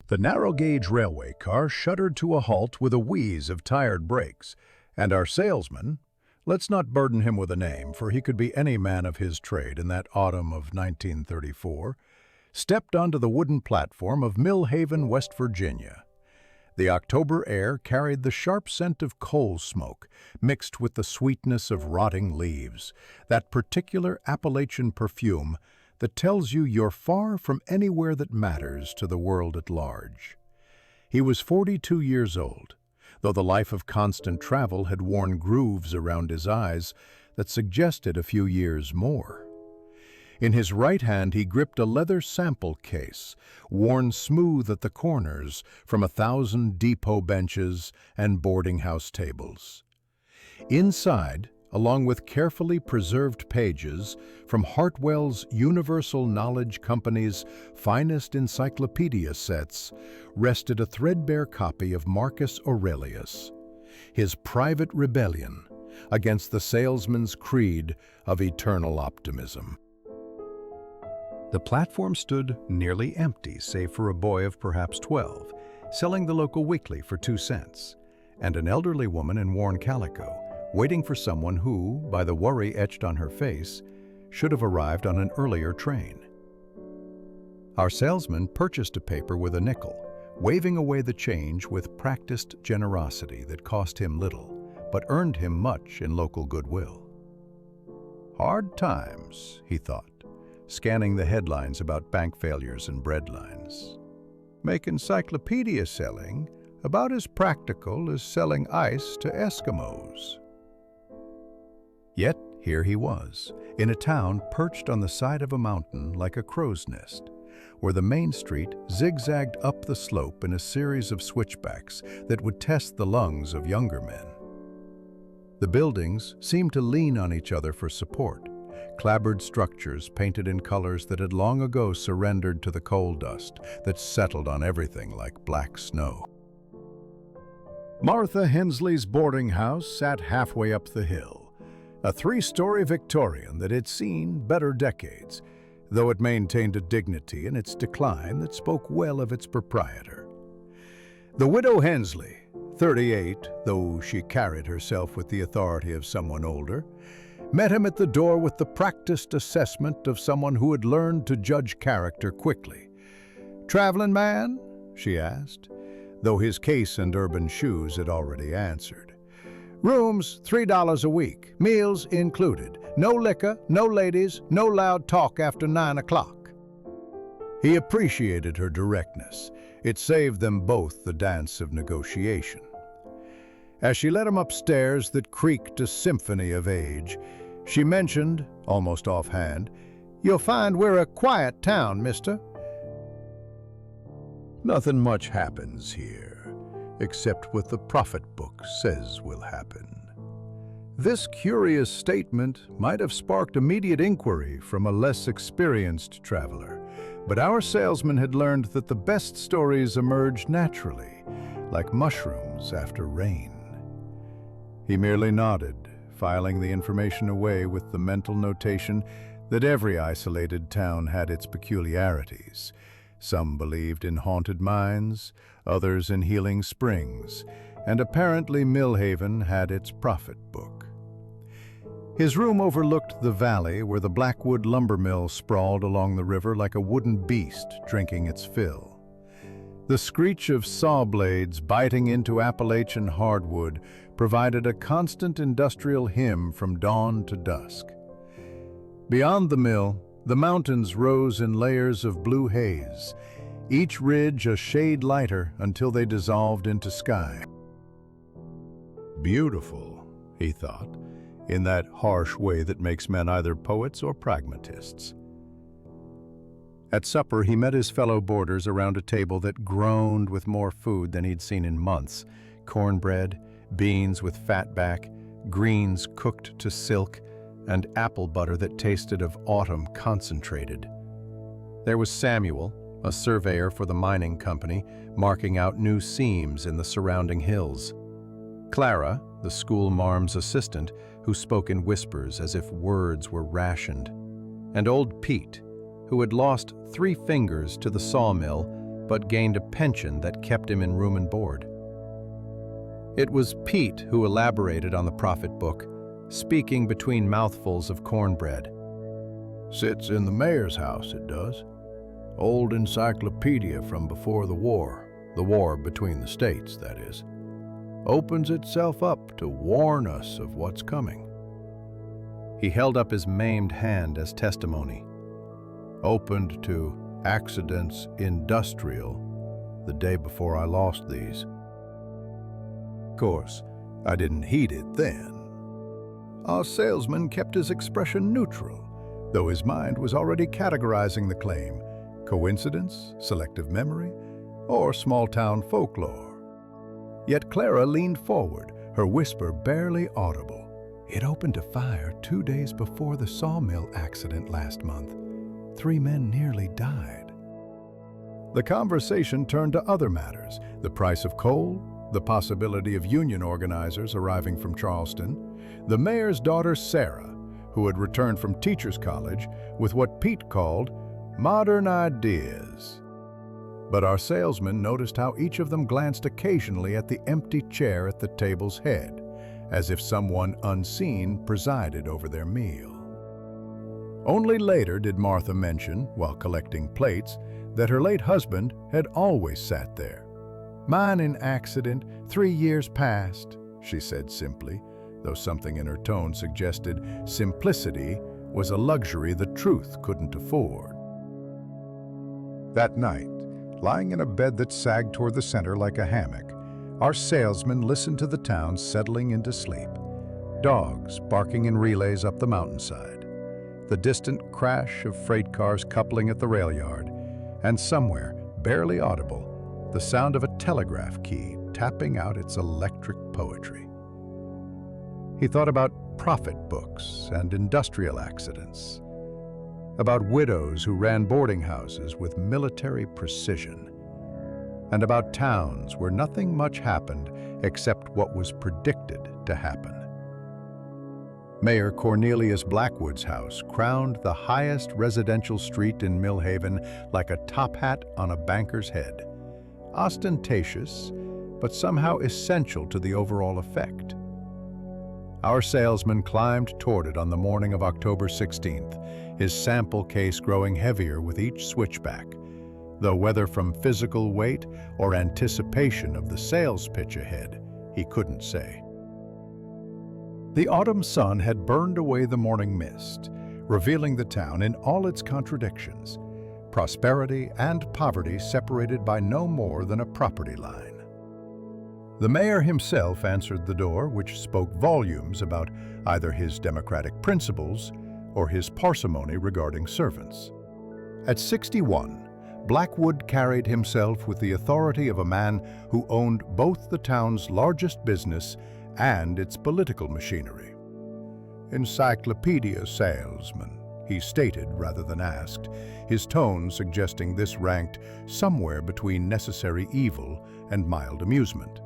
The narrow-gauge railway car shuddered to a halt with a wheeze of tired brakes, and our salesman, let's not burden him with a name, for he could be any man of his trade in that autumn of 1934, stepped onto the wooden platform of Mill Haven, West Virginia. The October air carried the sharp scent of coal smoke, mixed with the sweetness of rotting leaves, that particular Appalachian perfume that tells you you're far from anywhere that matters to the world at large. He was 42 years old, though the life of constant travel had worn grooves around his eyes that suggested a few years more. In his right hand he gripped a leather sample case, worn smooth at the corners from 1,000 depot benches and boarding house tables. Inside, along with carefully preserved pages from Hartwell's Universal Knowledge Company's finest encyclopedia sets, rested a threadbare copy of Marcus Aurelius, his private rebellion against the salesman's creed of eternal optimism. The platform stood nearly empty, save for a boy of perhaps 12, selling the local weekly for 2 cents, and an elderly woman in worn calico, waiting for someone who, by the worry etched on her face, should have arrived on an earlier train. Our salesman purchased a paper with a nickel, waving away the change with practiced generosity that cost him little, but earned him much in local goodwill. Hard times, he thought, scanning the headlines about bank failures and breadlines. Make encyclopedia selling about as practical as selling ice to Eskimos. Yet here he was, in a town perched on the side of a mountain like a crow's nest, where the main street zigzagged up the slope in a series of switchbacks that would test the lungs of younger men. The buildings seemed to lean on each other for support, clapboard structures painted in colors that had long ago surrendered to the coal dust that settled on everything like black snow. Martha Hensley's boarding house sat halfway up the hill, a 3-story Victorian that had seen better decades, though it maintained a dignity in its decline that spoke well of its proprietor. The widow Hensley, 38, though she carried herself with the authority of someone older, met him at the door with the practiced assessment of someone who had learned to judge character quickly. "Traveling man?" she asked, though his case and urban shoes had already answered. "Rooms, $3 a week, meals included. No liquor, no ladies, no loud talk after 9 o'clock. He appreciated her directness. It saved them both the dance of negotiation. As she led him upstairs that creaked a symphony of age, she mentioned, almost offhand, "You'll find we're a quiet town, mister." "Nothing much happens here, except what the prophet book says will happen." This curious statement might have sparked immediate inquiry from a less experienced traveler, but our salesman had learned that the best stories emerge naturally, like mushrooms after rain. He merely nodded, filing the information away with the mental notation that every isolated town had its peculiarities. Some believed in haunted mines, others in healing springs, and apparently Mill Haven had its prophet book. His room overlooked the valley where the Blackwood lumber mill sprawled along the river like a wooden beast drinking its fill. The screech of saw blades biting into Appalachian hardwood provided a constant industrial hymn from dawn to dusk. Beyond the mill, the mountains rose in layers of blue haze, each ridge a shade lighter until they dissolved into sky. Beautiful, he thought, in that harsh way that makes men either poets or pragmatists. At supper, he met his fellow boarders around a table that groaned with more food than he'd seen in months: cornbread, beans with fatback, greens cooked to silk, and apple butter that tasted of autumn concentrated. There was Samuel, a surveyor for the mining company, marking out new seams in the surrounding hills. Clara, the school marm's assistant, who spoke in whispers as if words were rationed. And old Pete, who had lost 3 fingers to the sawmill but gained a pension that kept him in room and board. It was Pete who elaborated on the prophet book, speaking between mouthfuls of cornbread. Sits in the mayor's house, it does. Old encyclopedia from before the war between the states, that is. Opens itself up to warn us of what's coming. He held up his maimed hand as testimony. Opened to accidents industrial the day before I lost these. Of course, I didn't heed it then. Our salesman kept his expression neutral, though his mind was already categorizing the claim: coincidence, selective memory, or small-town folklore. Yet Clara leaned forward, her whisper barely audible. It opened a fire 2 days before the sawmill accident last month. 3 men nearly died. The conversation turned to other matters: the price of coal, the possibility of union organizers arriving from Charleston, the mayor's daughter Sarah, who had returned from teachers' college with what Pete called modern ideas. But our salesman noticed how each of them glanced occasionally at the empty chair at the table's head, as if someone unseen presided over their meal. Only later did Martha mention, while collecting plates, that her late husband had always sat there. "Mining accident, 3 years past," she said simply, though something in her tone suggested simplicity was a luxury the truth couldn't afford. That night, lying in a bed that sagged toward the center like a hammock, our salesman listened to the town settling into sleep. Dogs barking in relays up the mountainside, the distant crash of freight cars coupling at the rail yard, and somewhere, barely audible, the sound of a telegraph key tapping out its electric poetry. He thought about prophet books and industrial accidents, about widows who ran boarding houses with military precision, and about towns where nothing much happened except what was predicted to happen. Mayor Cornelius Blackwood's house crowned the highest residential street in Millhaven like a top hat on a banker's head, ostentatious, but somehow essential to the overall effect. Our salesman climbed toward it on the morning of October 16th, his sample case growing heavier with each switchback, though whether from physical weight or anticipation of the sales pitch ahead, he couldn't say. The autumn sun had burned away the morning mist, revealing the town in all its contradictions, prosperity and poverty separated by no more than a property line. The mayor himself answered the door, which spoke volumes about either his democratic principles or his parsimony regarding servants. At 61, Blackwood carried himself with the authority of a man who owned both the town's largest business and its political machinery. "Encyclopedia salesman," he stated rather than asked, his tone suggesting this ranked somewhere between necessary evil and mild amusement.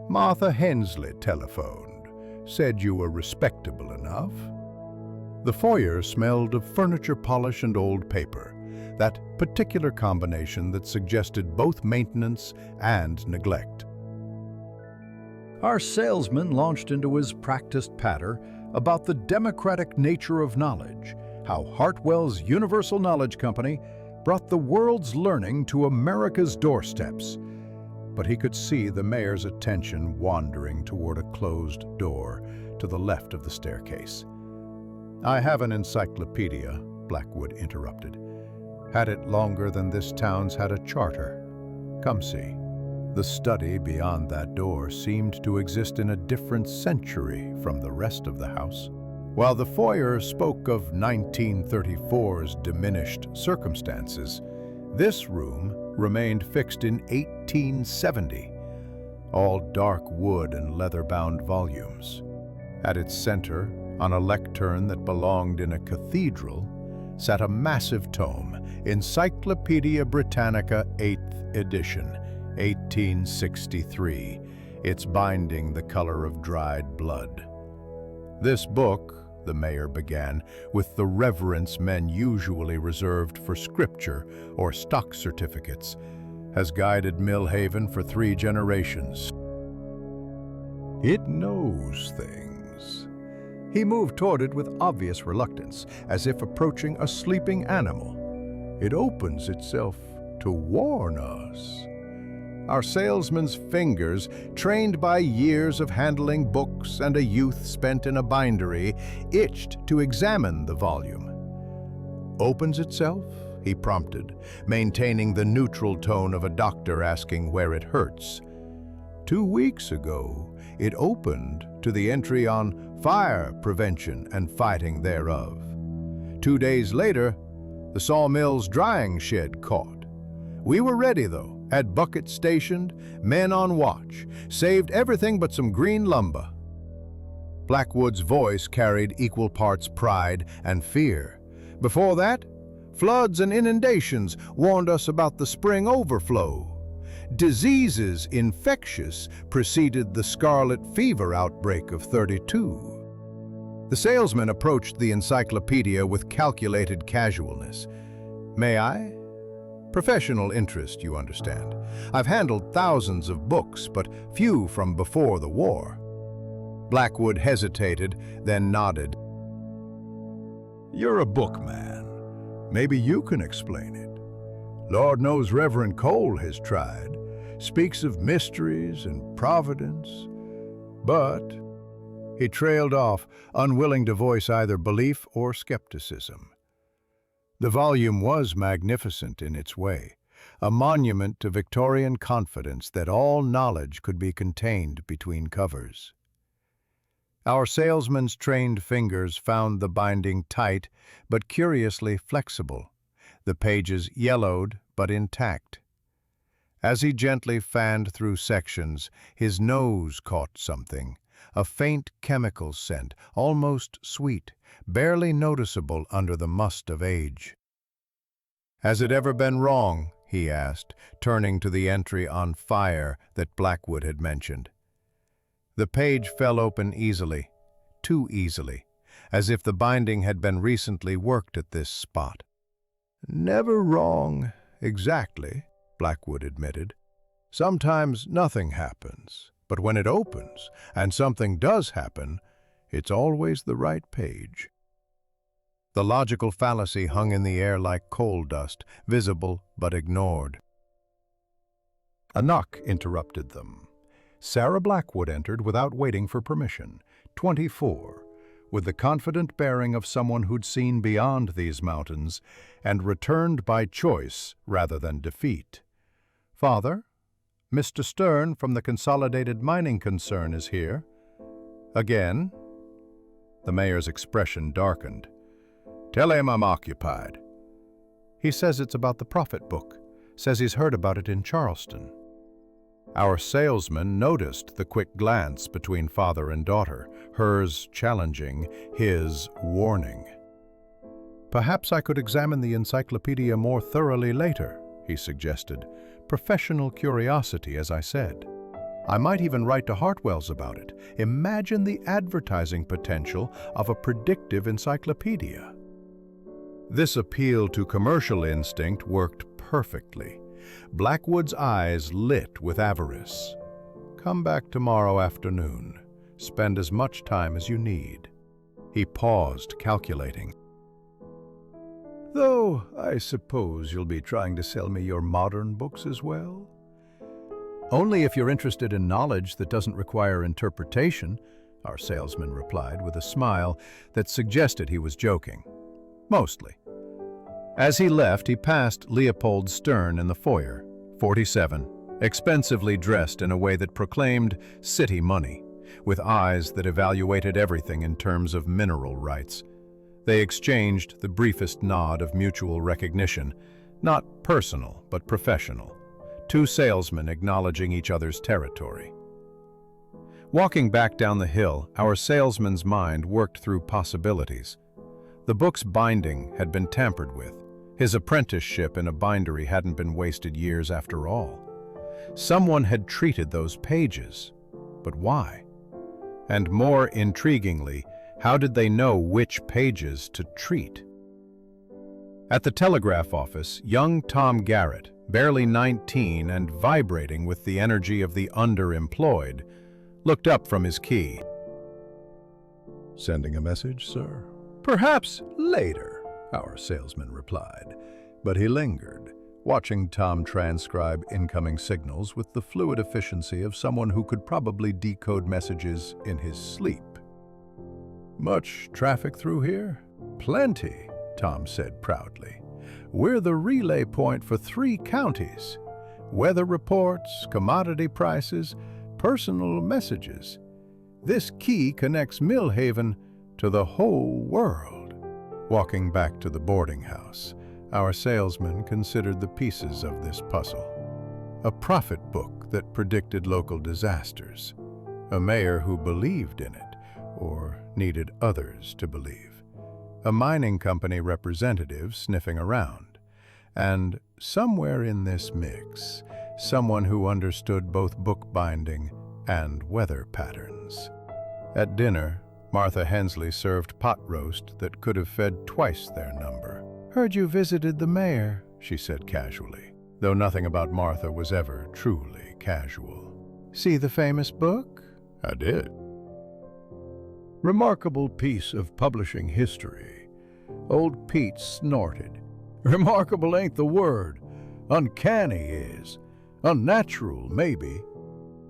"Martha Hensley telephoned, said you were respectable enough." The foyer smelled of furniture polish and old paper, that particular combination that suggested both maintenance and neglect. Our salesman launched into his practiced patter about the democratic nature of knowledge, how Hartwell's Universal Knowledge Company brought the world's learning to America's doorsteps. But he could see the mayor's attention wandering toward a closed door to the left of the staircase. "I have an encyclopedia," Blackwood interrupted. "Had it longer than this town's had a charter. Come see." The study beyond that door seemed to exist in a different century from the rest of the house. While the foyer spoke of 1934's diminished circumstances, this room remained fixed in 1870, all dark wood and leather-bound volumes. At its center, on a lectern that belonged in a cathedral, sat a massive tome, Encyclopedia Britannica 8th edition, 1863, its binding the color of dried blood. "This book," the mayor began, with the reverence men usually reserved for scripture or stock certificates, has guided Millhaven for 3 generations. It knows things. He moved toward it with obvious reluctance, as if approaching a sleeping animal. It opens itself to warn us. Our salesman's fingers, trained by years of handling books and a youth spent in a bindery, itched to examine the volume. Opens itself? He prompted, maintaining the neutral tone of a doctor asking where it hurts. 2 weeks ago, it opened to the entry on fire prevention and fighting thereof. 2 days later, the sawmill's drying shed caught. We were ready, though, had buckets stationed, men on watch, saved everything but some green lumber. Blackwood's voice carried equal parts pride and fear. Before that, floods and inundations warned us about the spring overflow. Diseases infectious preceded the scarlet fever outbreak of '32. The salesman approached the encyclopedia with calculated casualness. May I? Professional interest, you understand. I've handled thousands of books, but few from before the war. Blackwood hesitated, then nodded. You're a bookman. Maybe you can explain it. Lord knows Reverend Cole has tried. Speaks of mysteries and providence. But he trailed off, unwilling to voice either belief or skepticism. The volume was magnificent in its way, a monument to Victorian confidence that all knowledge could be contained between covers. Our salesman's trained fingers found the binding tight but curiously flexible, the pages yellowed but intact. As he gently fanned through sections, his nose caught something, a faint chemical scent, almost sweet, barely noticeable under the must of age. Has it ever been wrong? He asked, turning to the entry on fire that Blackwood had mentioned. The page fell open easily, too easily, as if the binding had been recently worked at this spot. Never wrong, exactly, Blackwood admitted. Sometimes nothing happens, but when it opens, and something does happen, it's always the right page. The logical fallacy hung in the air like coal dust, visible but ignored. A knock interrupted them. Sarah Blackwood entered without waiting for permission, 24, with the confident bearing of someone who'd seen beyond these mountains and returned by choice rather than defeat. Father, Mr. Stern from the Consolidated Mining Concern is here. Again? The mayor's expression darkened. Tell him I'm occupied. He says it's about the Prophet book. Says he's heard about it in Charleston. Our salesman noticed the quick glance between father and daughter, hers challenging, his warning. Perhaps I could examine the encyclopedia more thoroughly later, he suggested. Professional curiosity, as I said. I might even write to Hartwell's about it. Imagine the advertising potential of a predictive encyclopedia. This appeal to commercial instinct worked perfectly. Blackwood's eyes lit with avarice. Come back tomorrow afternoon. Spend as much time as you need. He paused, calculating. Though I suppose you'll be trying to sell me your modern books as well? Only if you're interested in knowledge that doesn't require interpretation, our salesman replied with a smile that suggested he was joking. Mostly. As he left, he passed Leopold Stern in the foyer, 47, expensively dressed in a way that proclaimed city money, with eyes that evaluated everything in terms of mineral rights. They exchanged the briefest nod of mutual recognition, not personal but professional, two salesmen acknowledging each other's territory. Walking back down the hill, our salesman's mind worked through possibilities. The book's binding had been tampered with. His apprenticeship in a bindery hadn't been wasted years after all. Someone had treated those pages. But why? And more intriguingly, how did they know which pages to treat? At the telegraph office, young Tom Garrett, barely 19 and vibrating with the energy of the underemployed, looked up from his key. "Sending a message, sir?" "Perhaps later," our salesman replied, but he lingered, watching Tom transcribe incoming signals with the fluid efficiency of someone who could probably decode messages in his sleep. "Much traffic through here?" "Plenty," Tom said proudly. "We're the relay point for 3 counties. Weather reports, commodity prices, personal messages. This key connects Millhaven to the whole world." Walking back to the boarding house, our salesman considered the pieces of this puzzle. A prophet book that predicted local disasters. A mayor who believed in it, or needed others to believe. A mining company representative sniffing around. And somewhere in this mix, someone who understood both bookbinding and weather patterns. At dinner, Martha Hensley served pot roast that could have fed twice their number. "Heard you visited the mayor," she said casually, though nothing about Martha was ever truly casual. "See the famous book?" "I did." "Remarkable piece of publishing history." Old Pete snorted. "Remarkable ain't the word. Uncanny is. Unnatural, maybe."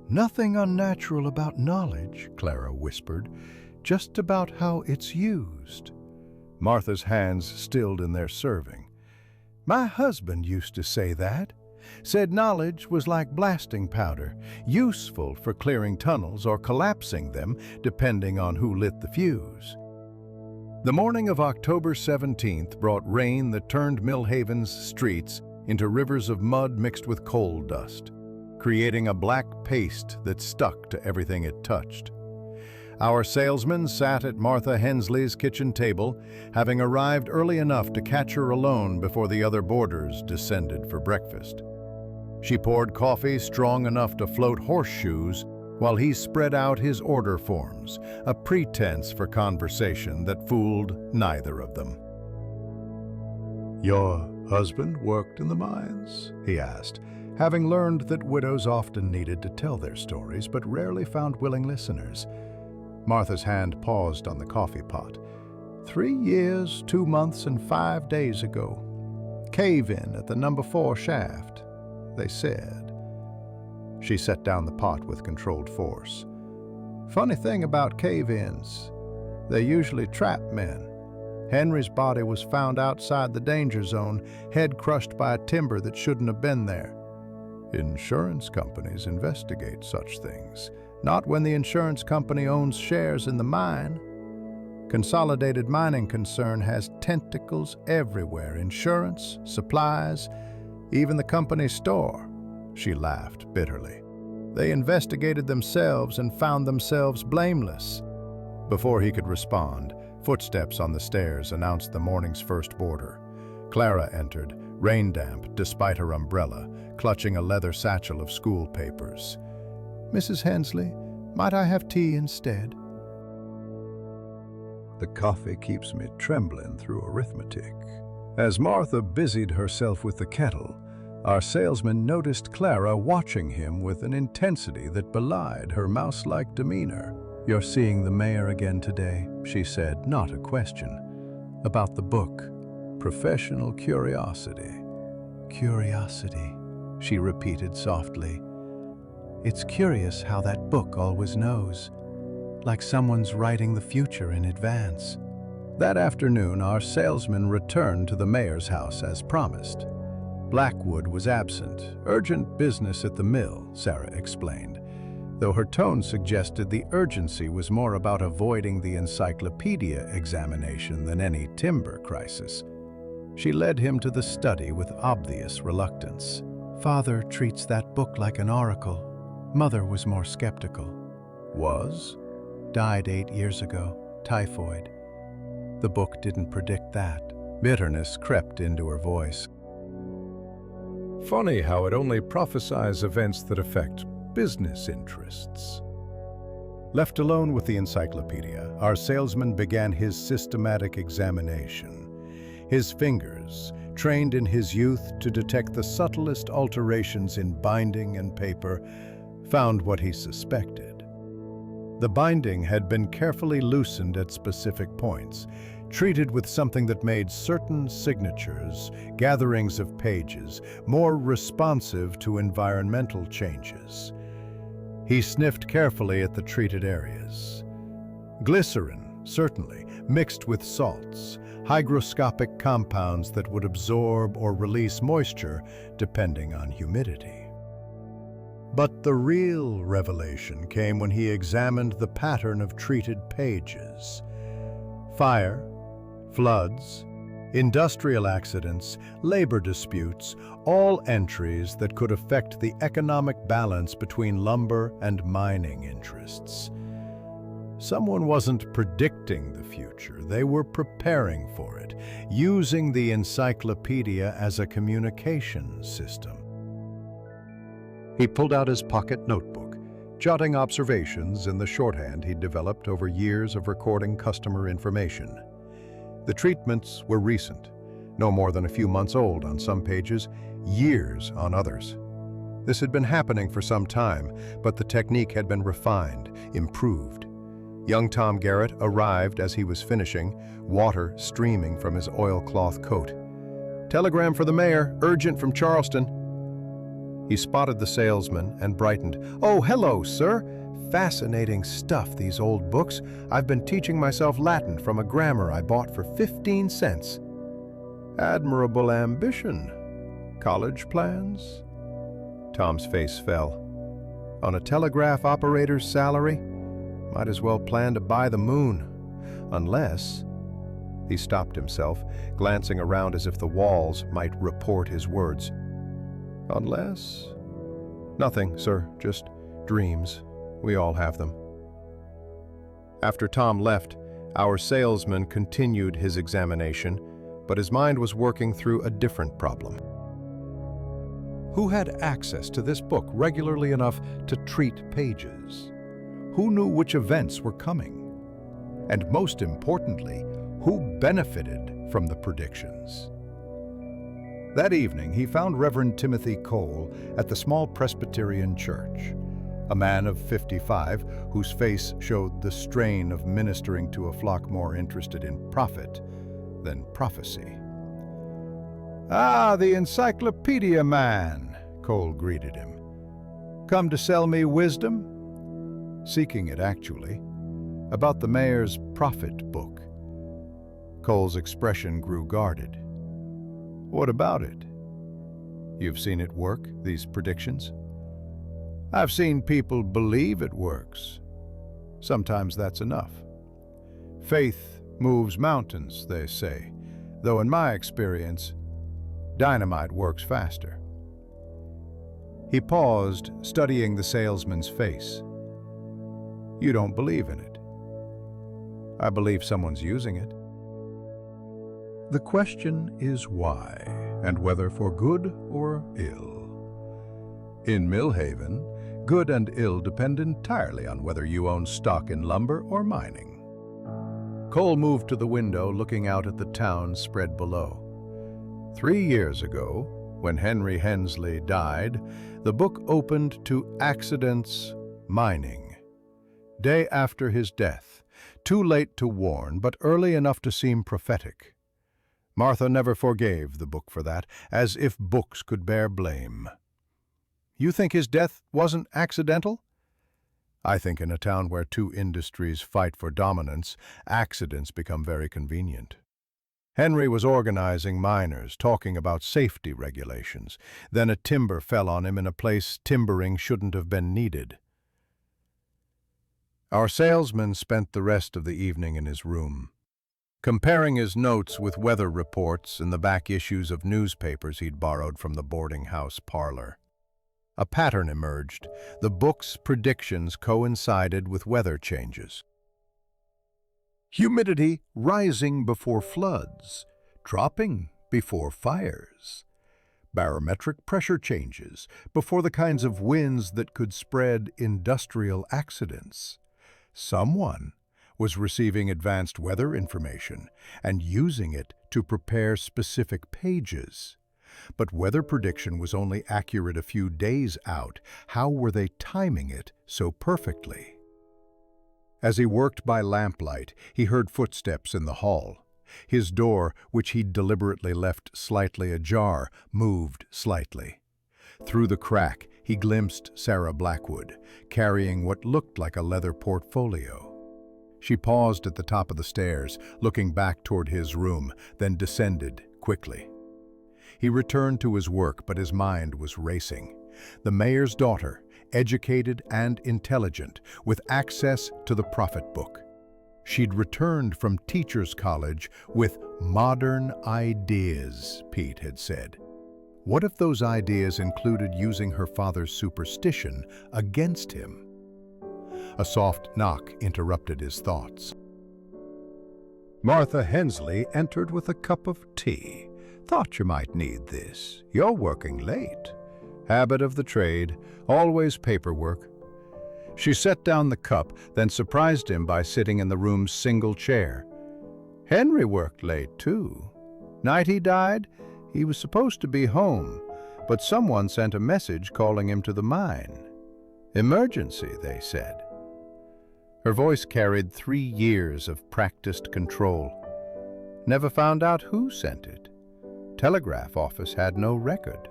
"Nothing unnatural about knowledge," Clara whispered, "just about how it's used." Martha's hands stilled in their serving. "My husband used to say that. Said knowledge was like blasting powder, useful for clearing tunnels or collapsing them, depending on who lit the fuse." The morning of October 17th brought rain that turned Millhaven's streets into rivers of mud mixed with coal dust, creating a black paste that stuck to everything it touched. Our salesman sat at Martha Hensley's kitchen table, having arrived early enough to catch her alone before the other boarders descended for breakfast. She poured coffee strong enough to float horseshoes while he spread out his order forms, a pretense for conversation that fooled neither of them. "Your husband worked in the mines?" he asked, having learned that widows often needed to tell their stories but rarely found willing listeners. Martha's hand paused on the coffee pot. 3 years, 2 months, and 5 days ago. Cave-in at the number 4 shaft, they said. She set down the pot with controlled force. Funny thing about cave-ins, they usually trap men. Henry's body was found outside the danger zone, head crushed by a timber that shouldn't have been there. Insurance companies investigate such things, not when the insurance company owns shares in the mine. Consolidated Mining Concern has tentacles everywhere, insurance, supplies, even the company store. She laughed bitterly. They investigated themselves and found themselves blameless. Before he could respond, footsteps on the stairs announced the morning's first boarder. Clara entered, rain-damp despite her umbrella, clutching a leather satchel of school papers. "Mrs. Hensley, might I have tea instead?" The coffee keeps me trembling through arithmetic. As Martha busied herself with the kettle, our salesman noticed Clara watching him with an intensity that belied her mouse-like demeanor. "You're seeing the mayor again today," she said, not a question. "About the book. Professional curiosity." "Curiosity," she repeated softly. "It's curious how that book always knows, like someone's writing the future in advance." That afternoon, our salesman returned to the mayor's house as promised. Blackwood was absent. Urgent business at the mill, Sarah explained, though her tone suggested the urgency was more about avoiding the encyclopedia examination than any timber crisis. She led him to the study with obvious reluctance. "Father treats that book like an oracle. Mother was more skeptical." "Was?" "Died 8 years ago. Typhoid. The book didn't predict that." Bitterness crept into her voice. "Funny how it only prophesies events that affect business interests." Left alone with the encyclopedia, our salesman began his systematic examination. His fingers, trained in his youth to detect the subtlest alterations in binding and paper, found what he suspected. The binding had been carefully loosened at specific points, treated with something that made certain signatures, gatherings of pages, more responsive to environmental changes. He sniffed carefully at the treated areas. Glycerin, certainly, mixed with salts, hygroscopic compounds that would absorb or release moisture depending on humidity. But the real revelation came when he examined the pattern of treated pages. Fire, floods, industrial accidents, labor disputes, all entries that could affect the economic balance between lumber and mining interests. Someone wasn't predicting the future, they were preparing for it, using the encyclopedia as a communication system. He pulled out his pocket notebook, jotting observations in the shorthand he'd developed over years of recording customer information. The treatments were recent, no more than a few months old on some pages, years on others. This had been happening for some time, but the technique had been refined, improved. Young Tom Garrett arrived as he was finishing, water streaming from his oilcloth coat. "Telegram for the mayor, urgent from Charleston." He spotted the salesman and brightened. "Oh, hello, sir. Fascinating stuff, these old books. I've been teaching myself Latin from a grammar I bought for 15 cents. "Admirable ambition. College plans?" Tom's face fell. "On a telegraph operator's salary? Might as well plan to buy the moon. Unless..." He stopped himself, glancing around as if the walls might report his words. "Unless..." "Nothing, sir. Just dreams. We all have them." After Tom left, our salesman continued his examination, but his mind was working through a different problem. Who had access to this book regularly enough to treat pages? Who knew which events were coming? And most importantly, who benefited from the predictions? That evening, he found Reverend Timothy Cole at the small Presbyterian church, a man of 55 whose face showed the strain of ministering to a flock more interested in profit than prophecy. "Ah, the encyclopedia man," Cole greeted him. "Come to sell me wisdom?" Seeking it, actually. About the mayor's prophet book. Cole's expression grew guarded. "What about it? You've seen it work, these predictions?" "I've seen people believe it works. Sometimes that's enough. Faith moves mountains, they say, though in my experience, dynamite works faster." He paused, studying the salesman's face. "You don't believe in it." "I believe someone's using it." The question is why, and whether for good or ill. In Millhaven, good and ill depend entirely on whether you own stock in lumber or mining. Cole moved to the window, looking out at the town spread below. 3 years ago, when Henry Hensley died, the book opened to accidents, mining. Day after his death, too late to warn, but early enough to seem prophetic. Martha never forgave the book for that, as if books could bear blame. You think his death wasn't accidental? I think in a town where 2 industries fight for dominance, accidents become very convenient. Henry was organizing miners, talking about safety regulations. Then a timber fell on him in a place timbering shouldn't have been needed. Our salesman spent the rest of the evening in his room, comparing his notes with weather reports in the back issues of newspapers he'd borrowed from the boarding house parlor. A pattern emerged. The book's predictions coincided with weather changes. Humidity rising before floods, dropping before fires. Barometric pressure changes before the kinds of winds that could spread industrial accidents. Someone was receiving advanced weather information and using it to prepare specific pages. But weather prediction was only accurate a few days out. How were they timing it so perfectly? As he worked by lamplight, he heard footsteps in the hall. His door, which he'd deliberately left slightly ajar, moved slightly. Through the crack, he glimpsed Sarah Blackwood, carrying what looked like a leather portfolio. She paused at the top of the stairs, looking back toward his room, then descended quickly. He returned to his work, but his mind was racing. The mayor's daughter, educated and intelligent, with access to the prophet book. She'd returned from teacher's college with modern ideas, Pete had said. What if those ideas included using her father's superstition against him? A soft knock interrupted his thoughts. Martha Hensley entered with a cup of tea. Thought you might need this. You're working late. Habit of the trade, always paperwork. She set down the cup, then surprised him by sitting in the room's single chair. Henry worked late, too. Night he died, he was supposed to be home, but someone sent a message calling him to the mine. Emergency, they said. Her voice carried 3 years of practiced control. Never found out who sent it. Telegraph office had no record.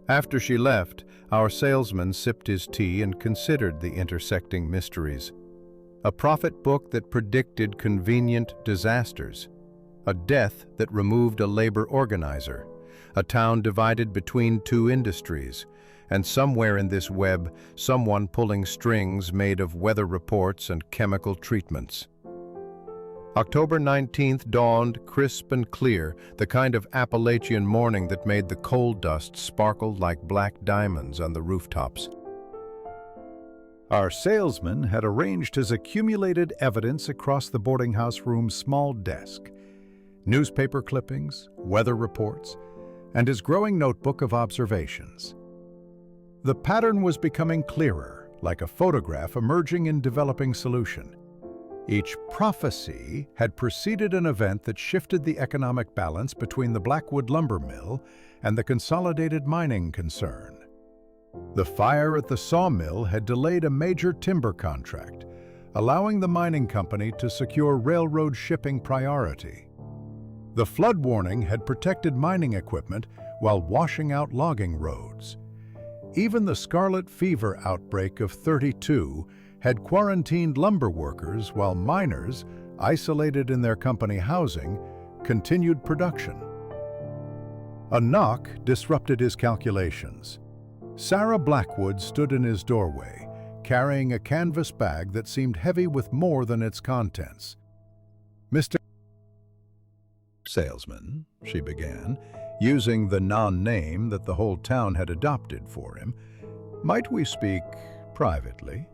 After she left, our salesman sipped his tea and considered the intersecting mysteries. A prophet book that predicted convenient disasters. A death that removed a labor organizer. A town divided between 2 industries. And somewhere in this web, someone pulling strings made of weather reports and chemical treatments. October 19th dawned crisp and clear, the kind of Appalachian morning that made the coal dust sparkle like black diamonds on the rooftops. Our salesman had arranged his accumulated evidence across the boarding house room's small desk. Newspaper clippings, weather reports, and his growing notebook of observations. The pattern was becoming clearer, like a photograph emerging in developing solution. Each prophecy had preceded an event that shifted the economic balance between the Blackwood lumber mill and the consolidated mining concern. The fire at the sawmill had delayed a major timber contract, allowing the mining company to secure railroad shipping priority. The flood warning had protected mining equipment while washing out logging roads. Even the scarlet fever outbreak of '32 had quarantined lumber workers while miners, isolated in their company housing, continued production. A knock disrupted his calculations. Sarah Blackwood stood in his doorway, carrying a canvas bag that seemed heavy with more than its contents. "Mr. Salesman," she began, using the non-name that the whole town had adopted for him, "might we speak privately?"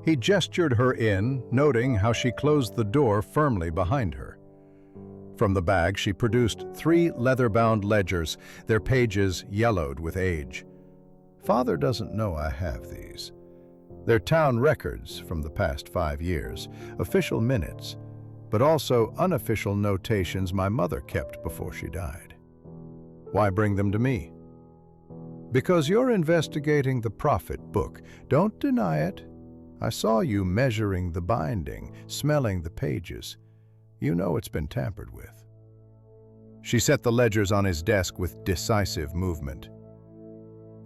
He gestured her in, noting how she closed the door firmly behind her. From the bag, she produced 3 leather-bound ledgers, their pages yellowed with age. "Father doesn't know I have these. They're town records from the past 5 years, official minutes, but also unofficial notations my mother kept before she died." "Why bring them to me?" "Because you're investigating the prophet book. Don't deny it. I saw you measuring the binding, smelling the pages. You know it's been tampered with." She set the ledgers on his desk with decisive movement.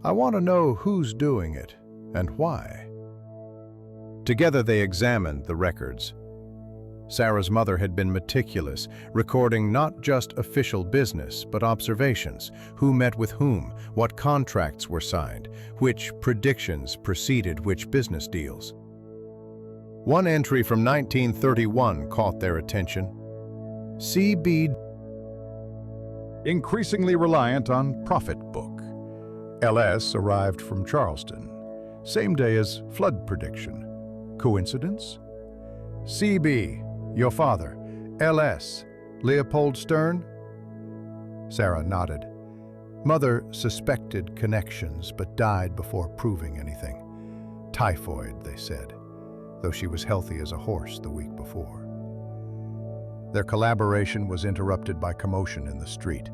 "I want to know who's doing it and why." Together they examined the records. Sarah's mother had been meticulous, recording not just official business, but observations, who met with whom, what contracts were signed, which predictions preceded which business deals. One entry from 1931 caught their attention. C.B. increasingly reliant on prophet book. L.S. arrived from Charleston, same day as flood prediction. Coincidence? C.B., your father, L.S., Leopold Stern? Sarah nodded. Mother suspected connections, but died before proving anything. Typhoid, they said, though she was healthy as a horse the week before. Their collaboration was interrupted by commotion in the street.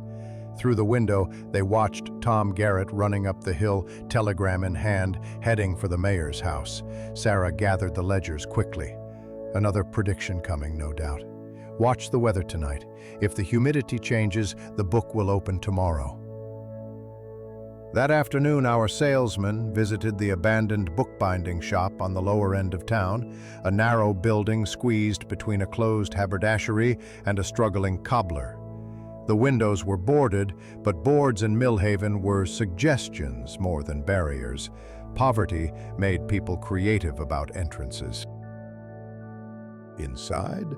Through the window, they watched Tom Garrett running up the hill, telegram in hand, heading for the mayor's house. Sarah gathered the ledgers quickly. Another prediction coming, no doubt. Watch the weather tonight. If the humidity changes, the book will open tomorrow. That afternoon, our salesman visited the abandoned bookbinding shop on the lower end of town, a narrow building squeezed between a closed haberdashery and a struggling cobbler. The windows were boarded, but boards in Millhaven were suggestions more than barriers. Poverty made people creative about entrances. Inside,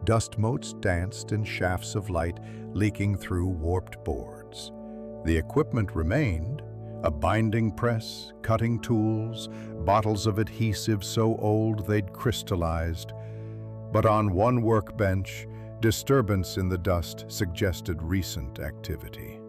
dust motes danced in shafts of light leaking through warped boards. The equipment remained: a binding press, cutting tools, bottles of adhesive so old they'd crystallized. But on one workbench, disturbance in the dust suggested recent activity.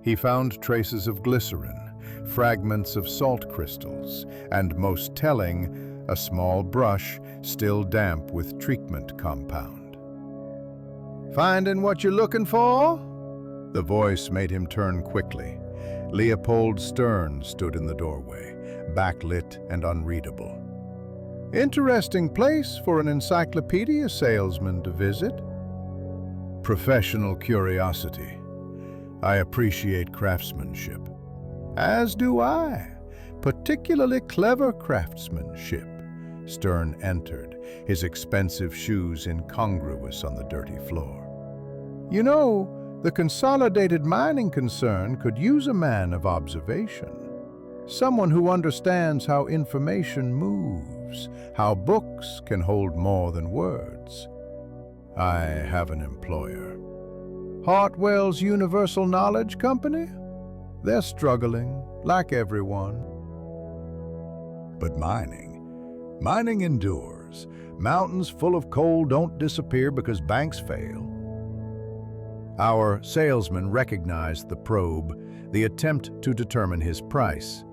He found traces of glycerin, fragments of salt crystals, and most telling, a small brush still damp with treatment compound. "Finding what you're looking for?" The voice made him turn quickly. Leopold Stern stood in the doorway, backlit and unreadable. "Interesting place for an encyclopedia salesman to visit." "Professional curiosity. I appreciate craftsmanship." "As do I. Particularly clever craftsmanship." Stern entered, his expensive shoes incongruous on the dirty floor. "You know, the Consolidated Mining Concern could use a man of observation. Someone who understands how information moves, how books can hold more than words." "I have an employer." "Hartwell's Universal Knowledge Company? They're struggling, like everyone." "But mining endures. Mountains full of coal don't disappear because banks fail." Our salesman recognized the probe, the attempt to determine his price.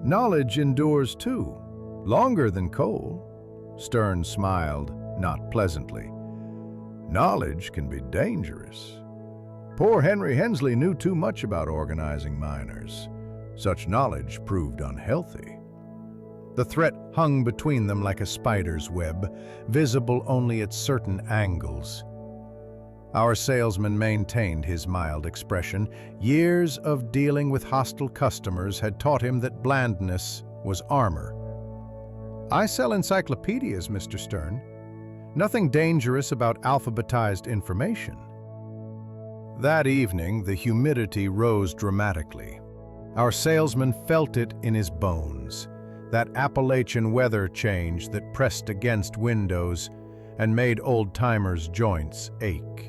"Knowledge endures too, longer than coal." Stern smiled, not pleasantly. "Knowledge can be dangerous. Poor Henry Hensley knew too much about organizing miners. Such knowledge proved unhealthy." The threat hung between them like a spider's web, visible only at certain angles. Our salesman maintained his mild expression. Years of dealing with hostile customers had taught him that blandness was armor. "I sell encyclopedias, Mr. Stern. Nothing dangerous about alphabetized information." That evening, the humidity rose dramatically. Our salesman felt it in his bones, that Appalachian weather change that pressed against windows and made old-timers' joints ache.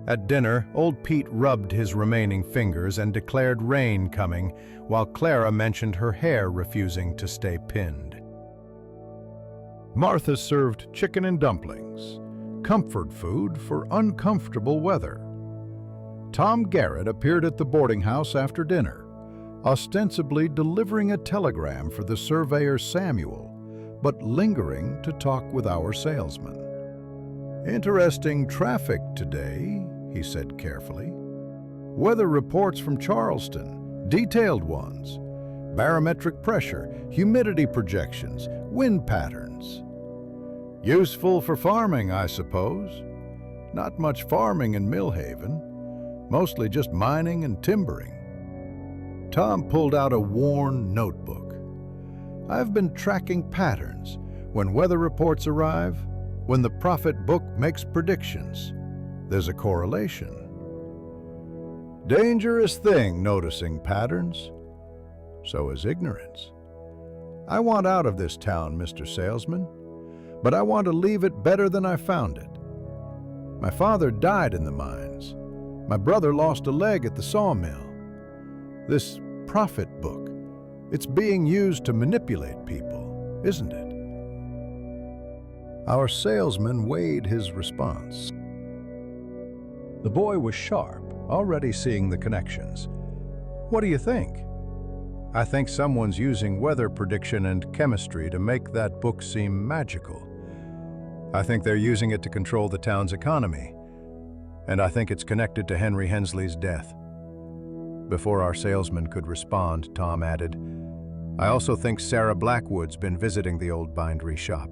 At dinner, old Pete rubbed his remaining fingers and declared rain coming, while Clara mentioned her hair refusing to stay pinned. Martha served chicken and dumplings, comfort food for uncomfortable weather. Tom Garrett appeared at the boarding house after dinner, ostensibly delivering a telegram for the surveyor Samuel, but lingering to talk with our salesman. "Interesting traffic today," he said carefully. "Weather reports from Charleston, detailed ones. Barometric pressure, humidity projections, wind patterns. Useful for farming, I suppose. Not much farming in Millhaven, mostly just mining and timbering." Tom pulled out a worn notebook. "I've been tracking patterns. When weather reports arrive, when the prophet book makes predictions, there's a correlation. Dangerous thing, noticing patterns. So is ignorance. I want out of this town, Mr. Salesman, but I want to leave it better than I found it. My father died in the mines. My brother lost a leg at the sawmill. This prophet book, it's being used to manipulate people, isn't it?" Our salesman weighed his response. The boy was sharp, already seeing the connections. "What do you think?" "I think someone's using weather prediction and chemistry to make that book seem magical. I think they're using it to control the town's economy, and I think it's connected to Henry Hensley's death." Before our salesman could respond, Tom added, "I also think Sarah Blackwood's been visiting the old bindery shop.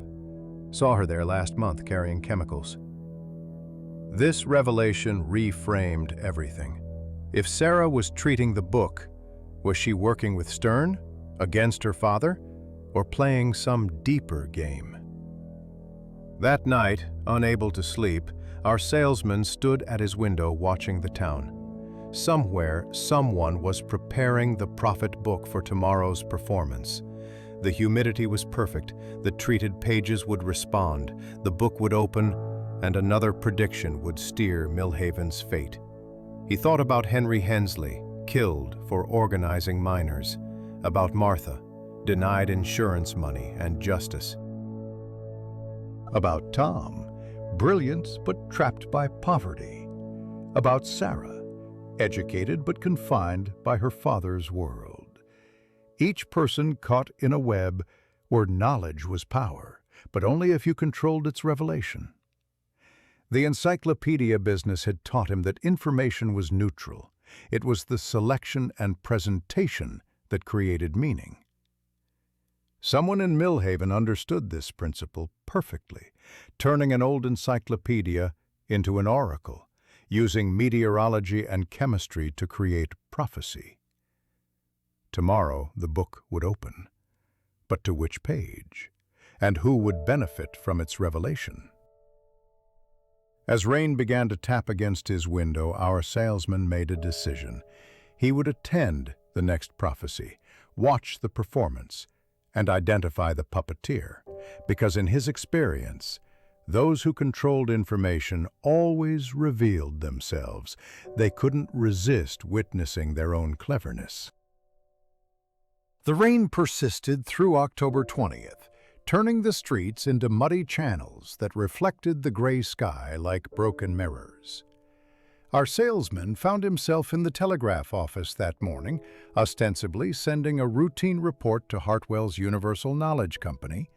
Saw her there last month carrying chemicals." This revelation reframed everything. If Sarah was treating the book, was she working with Stern, against her father, or playing some deeper game? That night, unable to sleep, our salesman stood at his window watching the town. Somewhere, someone was preparing the prophet book for tomorrow's performance. The humidity was perfect, the treated pages would respond, the book would open, and another prediction would steer Millhaven's fate. He thought about Henry Hensley, killed for organizing miners, about Martha, denied insurance money and justice. About Tom, brilliant but trapped by poverty. About Sarah, educated but confined by her father's world. Each person caught in a web where knowledge was power, but only if you controlled its revelation. The encyclopedia business had taught him that information was neutral. It was the selection and presentation that created meaning. Someone in Millhaven understood this principle perfectly, turning an old encyclopedia into an oracle, using meteorology and chemistry to create prophecy. Tomorrow the book would open. But to which page? And who would benefit from its revelation? As rain began to tap against his window, our salesman made a decision. He would attend the next prophecy, watch the performance, and identify the puppeteer, because in his experience, those who controlled information always revealed themselves. They couldn't resist witnessing their own cleverness. The rain persisted through October 20th, turning the streets into muddy channels that reflected the gray sky like broken mirrors. Our salesman found himself in the telegraph office that morning, ostensibly sending a routine report to Hartwell's Universal Knowledge Company,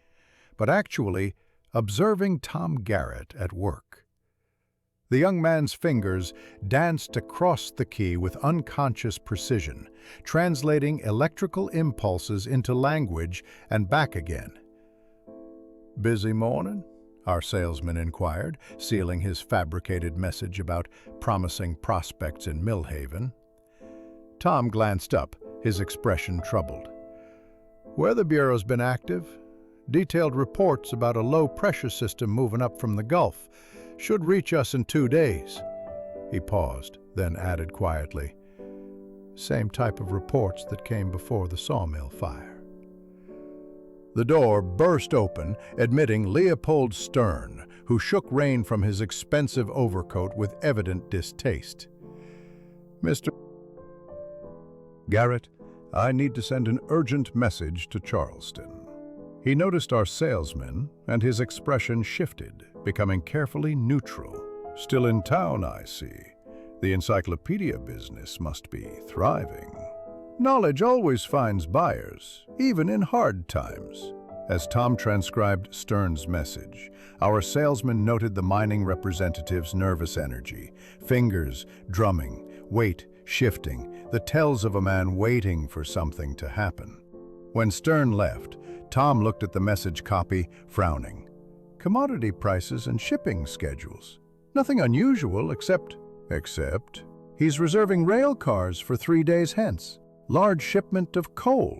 but actually observing Tom Garrett at work. The young man's fingers danced across the key with unconscious precision, translating electrical impulses into language and back again. "Busy morning?" our salesman inquired, sealing his fabricated message about promising prospects in Millhaven. Tom glanced up, his expression troubled. "Weather Bureau's been active. Detailed reports about a low-pressure system moving up from the Gulf. Should reach us in 2 days." He paused, then added quietly, "Same type of reports that came before the sawmill fire." The door burst open, admitting Leopold Stern, who shook rain from his expensive overcoat with evident distaste. "Mr. Garrett, I need to send an urgent message to Charleston." He noticed our salesman, and his expression shifted, becoming carefully neutral. "Still in town, I see. The encyclopedia business must be thriving." "Knowledge always finds buyers, even in hard times." As Tom transcribed Stern's message, our salesman noted the mining representative's nervous energy, fingers drumming, weight shifting, the tells of a man waiting for something to happen. When Stern left, Tom looked at the message copy, frowning. "Commodity prices and shipping schedules. Nothing unusual except he's reserving rail cars for 3 days hence. Large shipment of coal.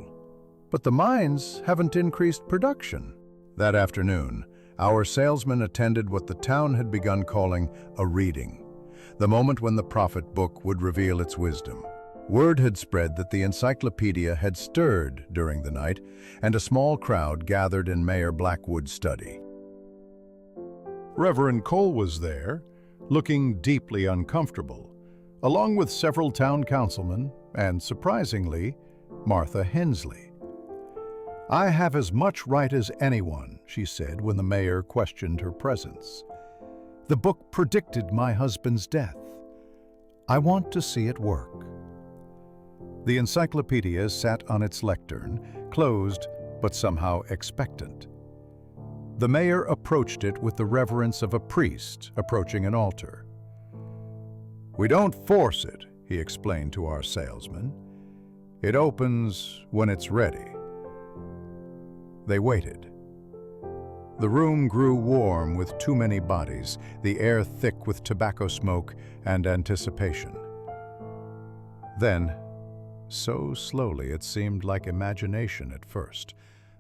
But the mines haven't increased production." That afternoon, our salesman attended what the town had begun calling a reading, the moment when the prophet book would reveal its wisdom. Word had spread that the encyclopedia had stirred during the night, and a small crowd gathered in Mayor Blackwood's study. Reverend Cole was there, looking deeply uncomfortable, along with several town councilmen and, surprisingly, Martha Hensley. "I have as much right as anyone," she said when the mayor questioned her presence. "The book predicted my husband's death. I want to see it work." The encyclopedia sat on its lectern, closed but somehow expectant. The mayor approached it with the reverence of a priest approaching an altar. "We don't force it," he explained to our salesman. "It opens when it's ready." They waited. The room grew warm with too many bodies, the air thick with tobacco smoke and anticipation. Then, so slowly it seemed like imagination at first,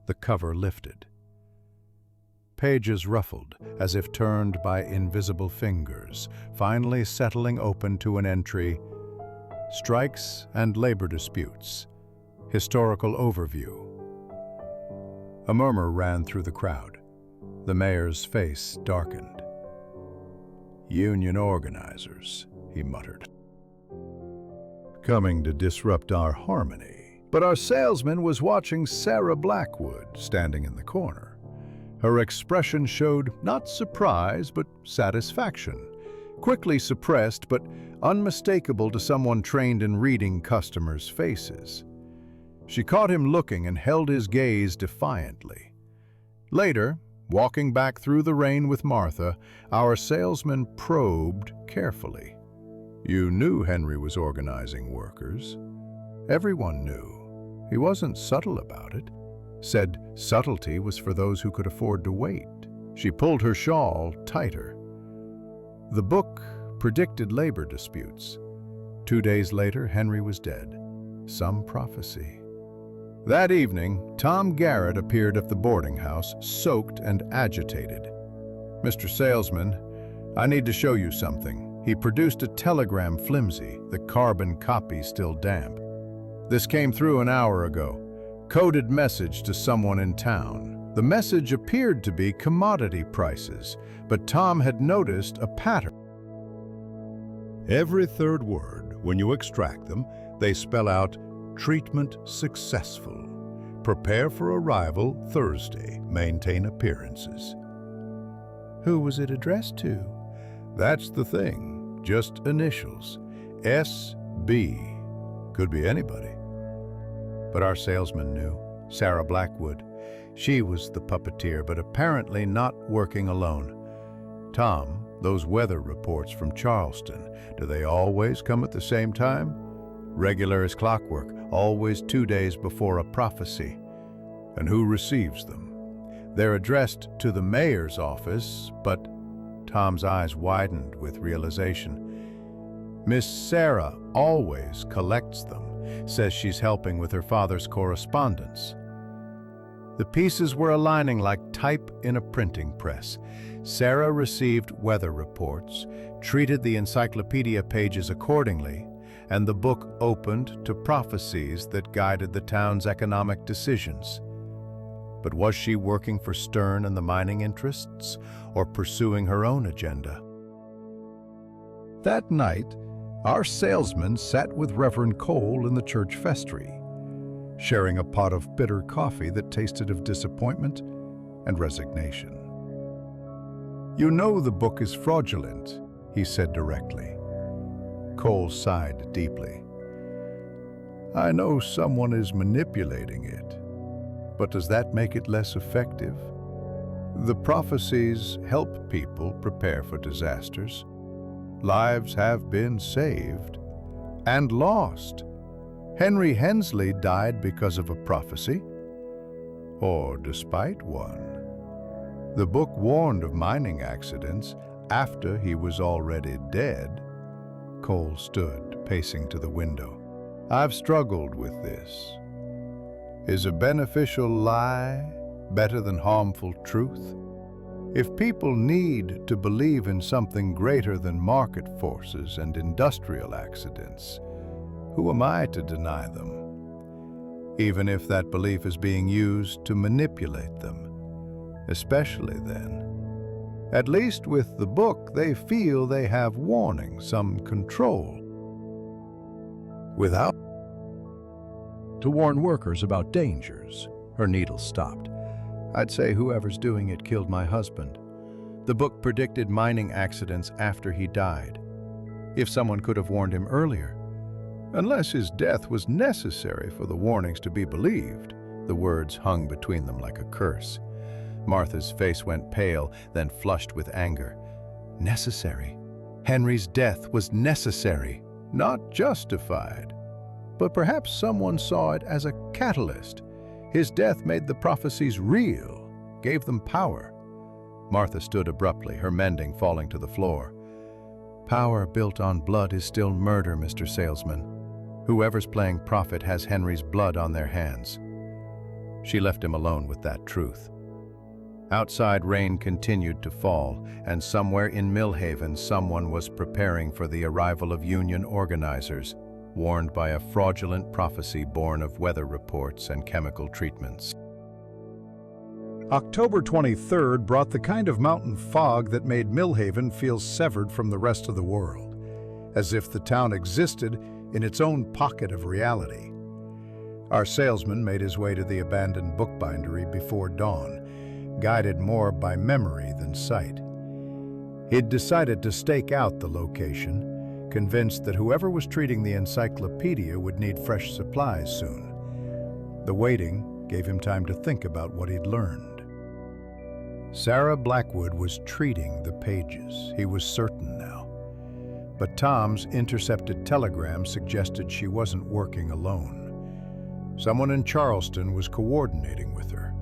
the cover lifted. Pages ruffled, as if turned by invisible fingers, finally settling open to an entry: Strikes and Labor Disputes. Historical Overview. A murmur ran through the crowd. The mayor's face darkened. "Union organizers," he muttered. "Coming to disrupt our harmony." But our salesman was watching Sarah Blackwood standing in the corner. Her expression showed not surprise, but satisfaction, quickly suppressed but unmistakable to someone trained in reading customers' faces. She caught him looking and held his gaze defiantly. Later, walking back through the rain with Martha, our salesman probed carefully. "You knew Henry was organizing workers." Everyone knew. He wasn't subtle about it. Said subtlety was for those who could afford to wait. She pulled her shawl tighter. The book predicted labor disputes. 2 days later, Henry was dead. Some prophecy. That evening, Tom Garrett appeared at the boarding house, soaked and agitated. "Mr. Salesman, I need to show you something." He produced a telegram, flimsy, the carbon copy still damp. "This came through an hour ago. Coded message to someone in town." The message appeared to be commodity prices, but Tom had noticed a pattern. Every third word, when you extract them, they spell out "treatment successful. Prepare for arrival Thursday. Maintain appearances." Who was it addressed to? That's the thing. Just initials. S.B. Could be anybody. But our salesman knew. Sarah Blackwood. She was the puppeteer, but apparently not working alone. "Tom, those weather reports from Charleston, do they always come at the same time?" "Regular as clockwork, always 2 days before a prophecy." "And who receives them?" "They're addressed to the mayor's office, but..." Tom's eyes widened with realization. "Miss Sarah always collects them. Says she's helping with her father's correspondence." The pieces were aligning like type in a printing press. Sarah received weather reports, treated the encyclopedia pages accordingly, and the book opened to prophecies that guided the town's economic decisions. But was she working for Stern and the mining interests, or pursuing her own agenda? That night, our salesman sat with Reverend Cole in the church vestry, sharing a pot of bitter coffee that tasted of disappointment and resignation. "You know the book is fraudulent," he said directly. Cole sighed deeply. "I know someone is manipulating it, but does that make it less effective? The prophecies help people prepare for disasters. Lives have been saved and lost. Henry Hensley died because of a prophecy, or despite one. The book warned of mining accidents after he was already dead." Cole stood, pacing to the window. "I've struggled with this. Is a beneficial lie better than harmful truth? If people need to believe in something greater than market forces and industrial accidents, who am I to deny them? Even if that belief is being used to manipulate them, especially then. At least with the book, they feel they have warning, some control. Without to warn workers about dangers." Her needle stopped. "I'd say whoever's doing it killed my husband. The book predicted mining accidents after he died. If someone could have warned him earlier, unless his death was necessary for the warnings to be believed." The words hung between them like a curse. Martha's face went pale, then flushed with anger. Necessary. Henry's death was necessary, not justified. But perhaps someone saw it as a catalyst. His death made the prophecies real, gave them power. Martha stood abruptly, her mending falling to the floor. Power built on blood is still murder, Mr. Salesman. Whoever's playing prophet has Henry's blood on their hands. She left him alone with that truth. Outside, rain continued to fall, and somewhere in Millhaven someone was preparing for the arrival of union organizers, warned by a fraudulent prophecy born of weather reports and chemical treatments. October 23rd brought the kind of mountain fog that made Millhaven feel severed from the rest of the world, as if the town existed in its own pocket of reality. Our salesman made his way to the abandoned bookbindery before dawn, guided more by memory than sight. He'd decided to stake out the location, convinced that whoever was treating the encyclopedia would need fresh supplies soon. The waiting gave him time to think about what he'd learned. Sarah Blackwood was treating the pages, he was certain now. But Tom's intercepted telegram suggested she wasn't working alone. Someone in Charleston was coordinating with her.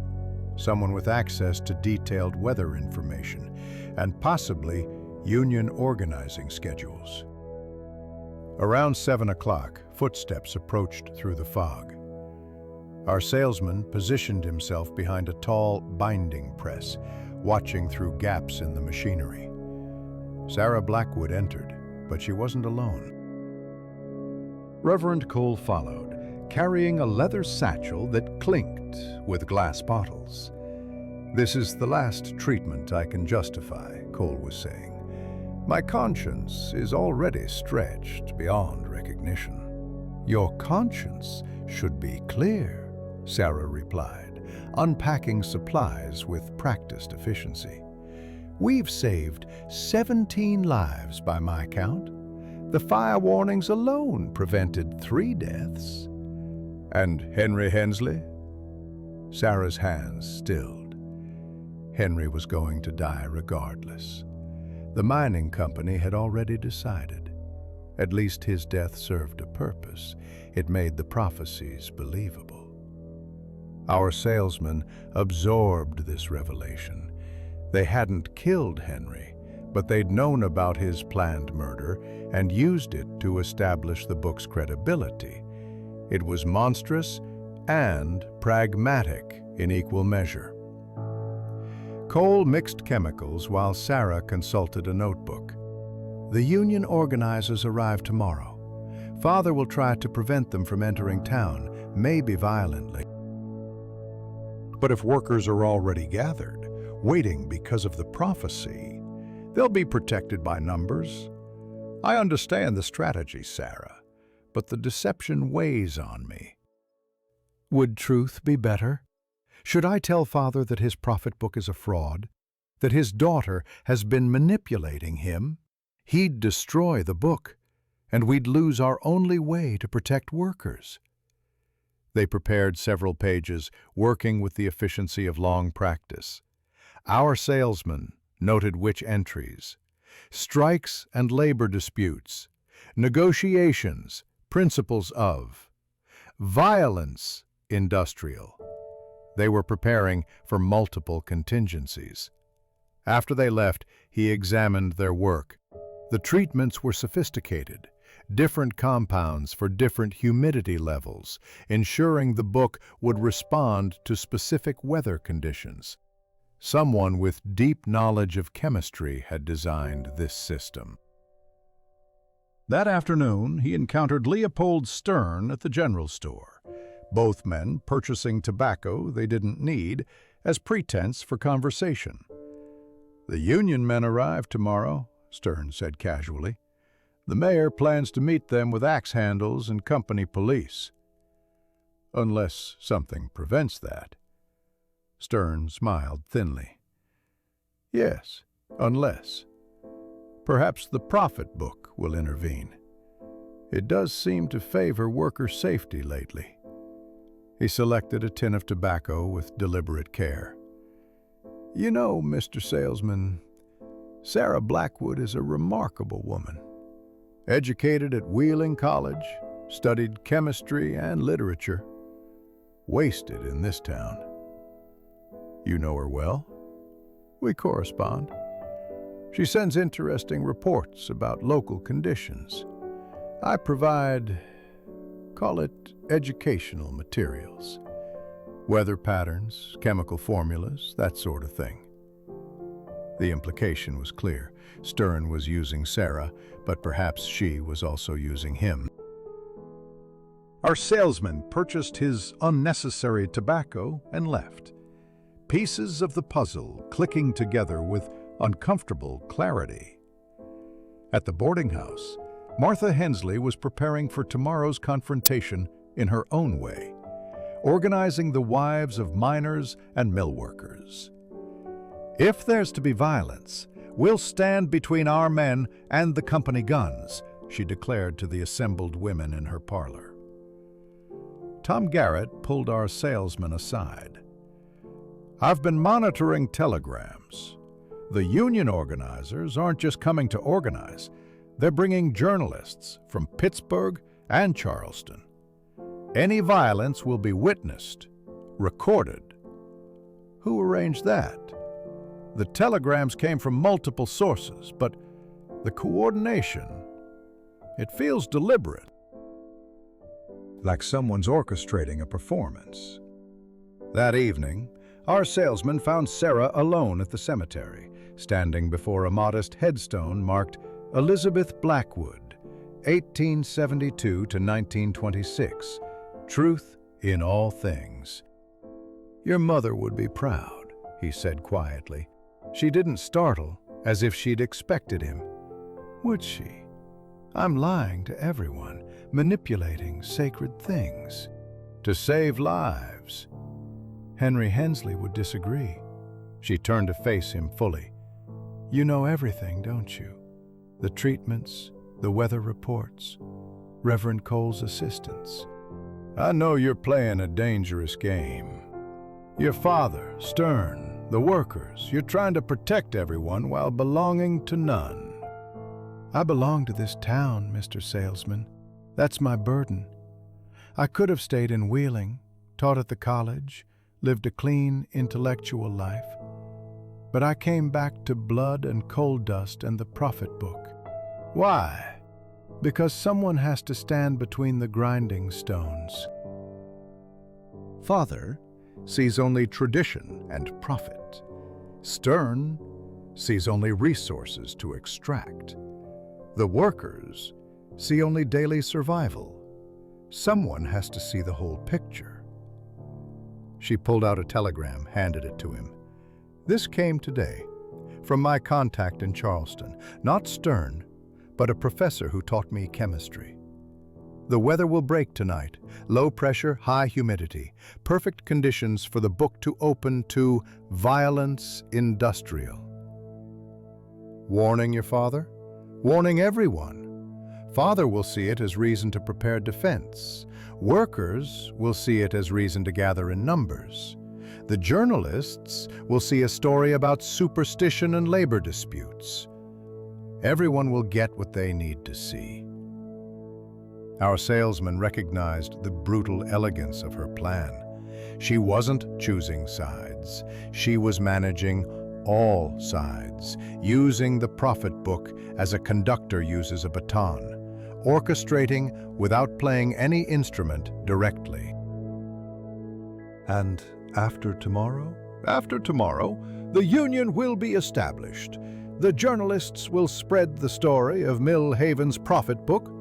Someone with access to detailed weather information, and possibly union organizing schedules. Around 7 o'clock, footsteps approached through the fog. Our salesman positioned himself behind a tall binding press, watching through gaps in the machinery. Sarah Blackwood entered, but she wasn't alone. Reverend Cole followed, carrying a leather satchel that clinked with glass bottles. "This is the last treatment I can justify," Cole was saying. "My conscience is already stretched beyond recognition." "Your conscience should be clear," Sarah replied, unpacking supplies with practiced efficiency. "We've saved 17 lives by my count. The fire warnings alone prevented 3 deaths. And Henry Hensley?" Sarah's hands stilled. Henry was going to die regardless. The mining company had already decided. At least his death served a purpose. It made the prophecies believable. Our salesman absorbed this revelation. They hadn't killed Henry, but they'd known about his planned murder and used it to establish the book's credibility. It was monstrous and pragmatic in equal measure. Cole mixed chemicals while Sarah consulted a notebook. "The union organizers arrive tomorrow. Father will try to prevent them from entering town, maybe violently. But if workers are already gathered, waiting because of the prophecy, they'll be protected by numbers. I understand the strategy, Sarah, but the deception weighs on me." Would truth be better? Should I tell Father that his prophet book is a fraud? That his daughter has been manipulating him? He'd destroy the book, and we'd lose our only way to protect workers. They prepared several pages, working with the efficiency of long practice. Our salesman noted which entries: strikes and labor disputes, negotiations, principles of, violence, industrial. They were preparing for multiple contingencies. After they left, he examined their work. The treatments were sophisticated, different compounds for different humidity levels, ensuring the book would respond to specific weather conditions. Someone with deep knowledge of chemistry had designed this system. That afternoon, he encountered Leopold Stern at the general store, both men purchasing tobacco they didn't need as pretense for conversation. "The union men arrive tomorrow," Stern said casually. "The mayor plans to meet them with axe handles and company police." "Unless something prevents that." Stern smiled thinly. "Yes, unless. Perhaps the prophet book will intervene. It does seem to favor worker safety lately." He selected a tin of tobacco with deliberate care. You know, Mr. Salesman, Sarah Blackwood is a remarkable woman. Educated at Wheeling College, studied chemistry and literature. Wasted in this town. You know her well? We correspond. She sends interesting reports about local conditions. I provide, call it educational materials. Weather patterns, chemical formulas, that sort of thing. The implication was clear. Stern was using Sarah, but perhaps she was also using him. Our salesman purchased his unnecessary tobacco and left. Pieces of the puzzle clicking together with uncomfortable clarity. At the boarding house, Martha Hensley was preparing for tomorrow's confrontation in her own way, organizing the wives of miners and mill workers. If there's to be violence, we'll stand between our men and the company guns, she declared to the assembled women in her parlor. Tom Garrett pulled our salesman aside. I've been monitoring telegrams. The union organizers aren't just coming to organize, they're bringing journalists from Pittsburgh and Charleston. Any violence will be witnessed, recorded. Who arranged that? The telegrams came from multiple sources, but the coordination, it feels deliberate. Like someone's orchestrating a performance. That evening, our salesman found Sarah alone at the cemetery, standing before a modest headstone marked Elizabeth Blackwood, 1872 to 1926. Truth in all things. Your mother would be proud, he said quietly. She didn't startle, as if she'd expected him. Would she? I'm lying to everyone, manipulating sacred things. To save lives. Henry Hensley would disagree. She turned to face him fully. You know everything, don't you? The treatments, the weather reports, Reverend Cole's assistants. I know you're playing a dangerous game. Your father, Stern, the workers, you're trying to protect everyone while belonging to none. I belong to this town, Mr. Salesman. That's my burden. I could have stayed in Wheeling, taught at the college, lived a clean, intellectual life. But I came back to blood and coal dust and the prophet book. Why? Because someone has to stand between the grinding stones. Father sees only tradition and profit. Stern sees only resources to extract. The workers see only daily survival. Someone has to see the whole picture. She pulled out a telegram, handed it to him. This came today, from my contact in Charleston, not Stern, but a professor who taught me chemistry. The weather will break tonight. Low pressure, high humidity. Perfect conditions for the book to open to violence industrial. Warning your father? Warning everyone. Father will see it as reason to prepare defense. Workers will see it as reason to gather in numbers. The journalists will see a story about superstition and labor disputes. Everyone will get what they need to see. Our salesman recognized the brutal elegance of her plan. She wasn't choosing sides. She was managing all sides, using the prophet book as a conductor uses a baton, orchestrating without playing any instrument directly. And after tomorrow? After tomorrow, the union will be established. The journalists will spread the story of Mill Haven's prophet book,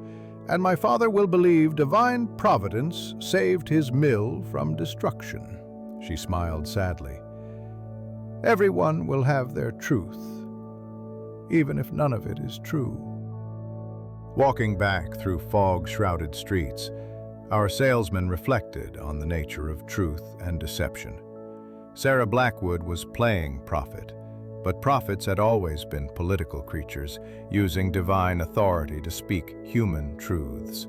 and my father will believe divine providence saved his mill from destruction. She smiled sadly. Everyone will have their truth, even if none of it is true. Walking back through fog-shrouded streets, our salesman reflected on the nature of truth and deception. Sarah Blackwood was playing prophet, but prophets had always been political creatures, using divine authority to speak human truths.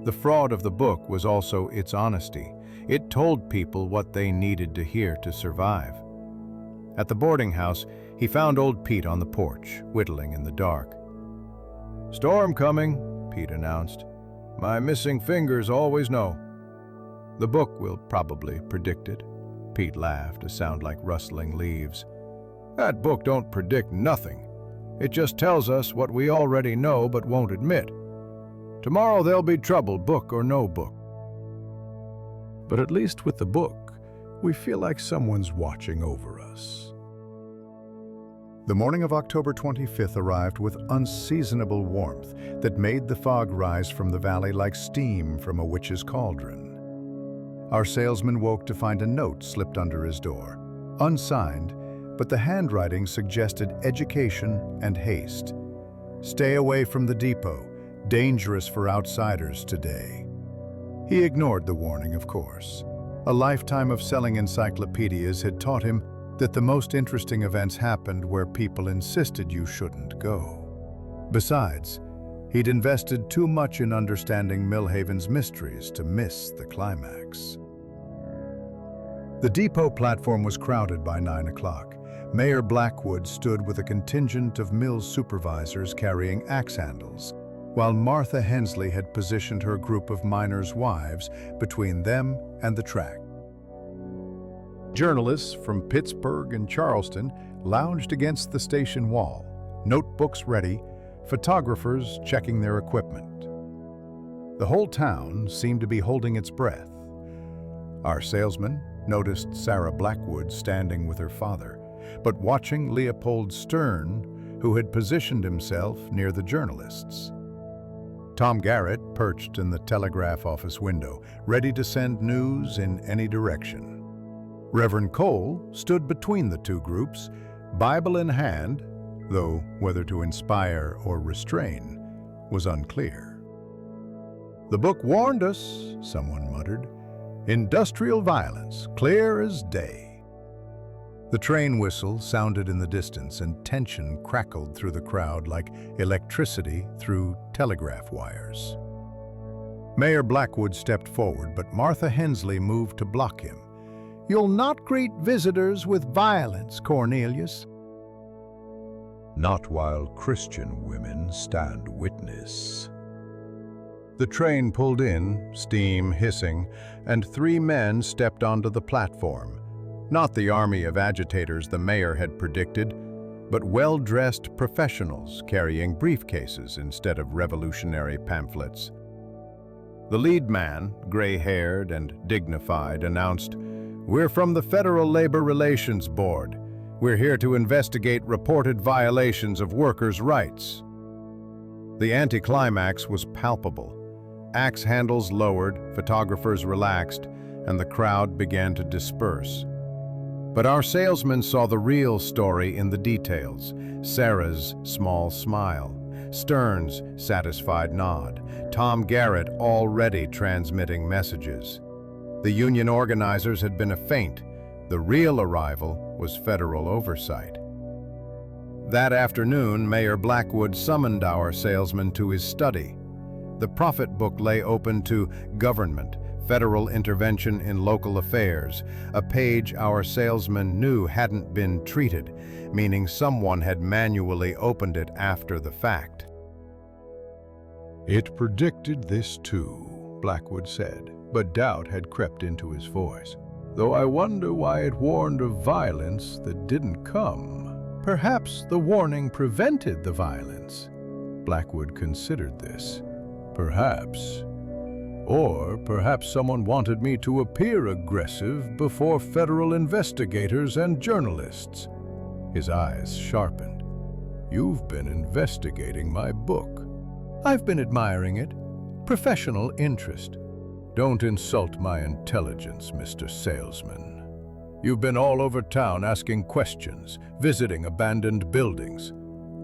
The fraud of the book was also its honesty. It told people what they needed to hear to survive. At the boarding house, he found old Pete on the porch, whittling in the dark. "Storm coming," Pete announced. "My missing fingers always know." "The book will probably predict it," Pete laughed, a sound like rustling leaves. "That book don't predict nothing. It just tells us what we already know but won't admit. Tomorrow there'll be trouble, book or no book." But at least with the book, we feel like someone's watching over us. The morning of October 25th arrived with unseasonable warmth that made the fog rise from the valley like steam from a witch's cauldron. Our salesman woke to find a note slipped under his door, unsigned, but the handwriting suggested education and haste. "Stay away from the depot, dangerous for outsiders today." He ignored the warning, of course. A lifetime of selling encyclopedias had taught him that the most interesting events happened where people insisted you shouldn't go. Besides, he'd invested too much in understanding Millhaven's mysteries to miss the climax. The depot platform was crowded by 9 o'clock. Mayor Blackwood stood with a contingent of mill supervisors carrying axe handles, while Martha Hensley had positioned her group of miners' wives between them and the track. Journalists from Pittsburgh and Charleston lounged against the station wall, notebooks ready, photographers checking their equipment. The whole town seemed to be holding its breath. Our salesman noticed Sarah Blackwood standing with her father, but watching Leopold Stern, who had positioned himself near the journalists. Tom Garrett perched in the telegraph office window, ready to send news in any direction. Reverend Cole stood between the two groups, Bible in hand, though whether to inspire or restrain was unclear. "The book warned us," someone muttered. "Industrial violence, clear as day." The train whistle sounded in the distance, and tension crackled through the crowd like electricity through telegraph wires. Mayor Blackwood stepped forward, but Martha Hensley moved to block him. "You'll not greet visitors with violence, Cornelius." "Not while Christian women stand witness." The train pulled in, steam hissing, and 3 men stepped onto the platform. Not the army of agitators the mayor had predicted, but well-dressed professionals carrying briefcases instead of revolutionary pamphlets. The lead man, gray-haired and dignified, announced, "We're from the Federal Labor Relations Board. We're here to investigate reported violations of workers' rights." The anticlimax was palpable. Axe handles lowered, photographers relaxed, and the crowd began to disperse. But our salesman saw the real story in the details: Sarah's small smile, Stern's satisfied nod, Tom Garrett already transmitting messages. The union organizers had been a feint. The real arrival was federal oversight. That afternoon, Mayor Blackwood summoned our salesman to his study. The prophet book lay open to Government, Federal Intervention in Local Affairs, a page our salesman knew hadn't been treated, meaning someone had manually opened it after the fact. "It predicted this too," Blackwood said, but doubt had crept into his voice. "Though I wonder why it warned of violence that didn't come. Perhaps the warning prevented the violence." Blackwood considered this. "Perhaps. Or perhaps someone wanted me to appear aggressive before federal investigators and journalists." His eyes sharpened. "You've been investigating my book." "I've been admiring it. Professional interest." "Don't insult my intelligence, Mr. Salesman. You've been all over town asking questions, visiting abandoned buildings.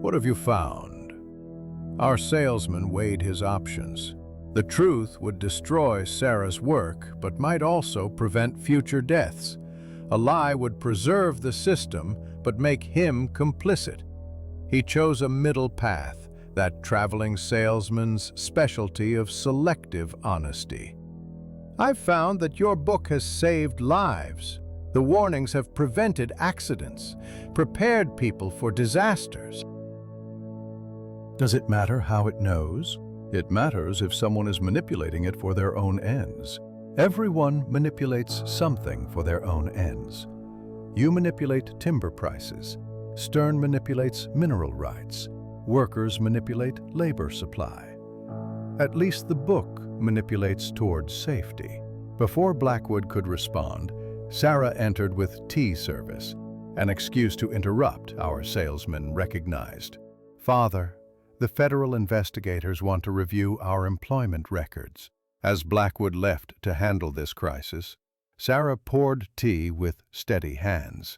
What have you found?" Our salesman weighed his options. The truth would destroy Sarah's work, but might also prevent future deaths. A lie would preserve the system, but make him complicit. He chose a middle path, that traveling salesman's specialty of selective honesty. "I've found that your book has saved lives." The warnings have prevented accidents, prepared people for disasters. Does it matter how it knows? It matters if someone is manipulating it for their own ends. Everyone manipulates something for their own ends. You manipulate timber prices. Stern manipulates mineral rights. Workers manipulate labor supply. At least the book manipulates towards safety. Before Blackwood could respond, Sarah entered with tea service, an excuse to interrupt our salesman recognized. "Father, the federal investigators want to review our employment records." As Blackwood left to handle this crisis, Sarah poured tea with steady hands.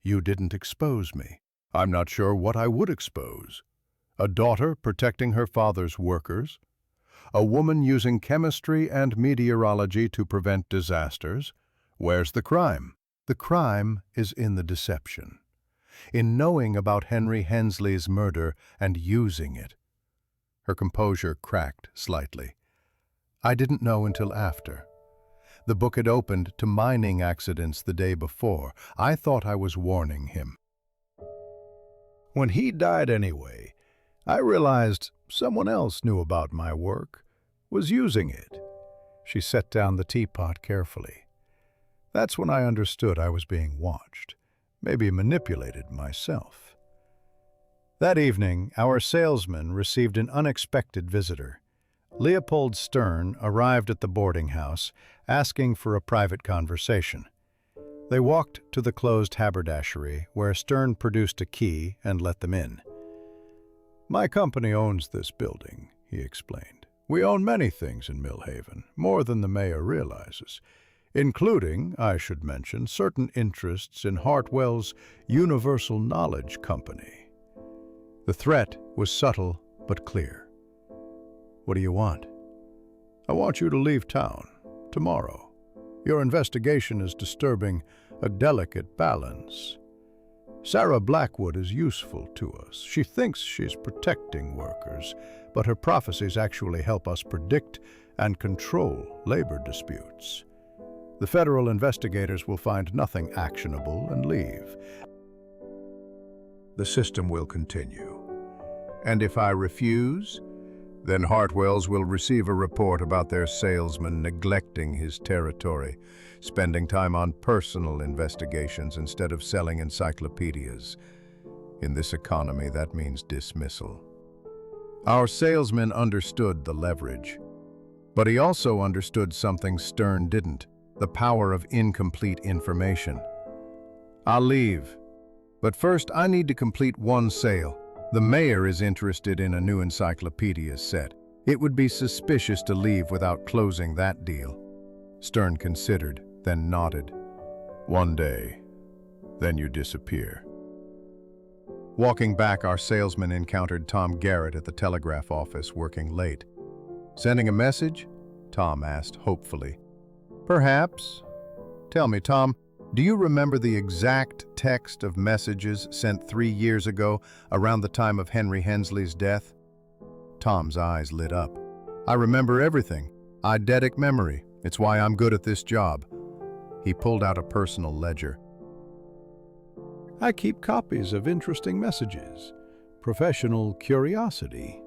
"You didn't expose me. I'm not sure what I would expose. A daughter protecting her father's workers? A woman using chemistry and meteorology to prevent disasters? Where's the crime?" The crime is in the deception, in knowing about Henry Hensley's murder and using it. Her composure cracked slightly. "I didn't know until after. The book had opened to mining accidents the day before. I thought I was warning him. When he died anyway, I realized someone else knew about my work, was using it." She set down the teapot carefully. "That's when I understood I was being watched, maybe manipulated myself." That evening, our salesman received an unexpected visitor. Leopold Stern arrived at the boarding house, asking for a private conversation. They walked to the closed haberdashery, where Stern produced a key and let them in. "My company owns this building," he explained. "We own many things in Millhaven, more than the mayor realizes, including, I should mention, certain interests in Hartwell's Universal Knowledge Company." The threat was subtle but clear. "What do you want?" "I want you to leave town, tomorrow. Your investigation is disturbing a delicate balance. Sarah Blackwood is useful to us. She thinks she's protecting workers, but her prophecies actually help us predict and control labor disputes. The federal investigators will find nothing actionable and leave. The system will continue. And if I refuse, then Hartwell's will receive a report about their salesman neglecting his territory, spending time on personal investigations instead of selling encyclopedias. In this economy, that means dismissal." Our salesman understood the leverage, but he also understood something Stern didn't: the power of incomplete information. "I'll leave, but first I need to complete one sale. The mayor is interested in a new encyclopedia set. It would be suspicious to leave without closing that deal." Stern considered, then nodded. "One day, then you disappear." Walking back, our salesman encountered Tom Garrett at the telegraph office, working late. "Sending a message?" Tom asked hopefully. "Perhaps. Tell me, Tom, do you remember the exact text of messages sent 3 years ago, around the time of Henry Hensley's death?" Tom's eyes lit up. "I remember everything. Eidetic memory. It's why I'm good at this job." He pulled out a personal ledger. "I keep copies of interesting messages. Professional curiosity."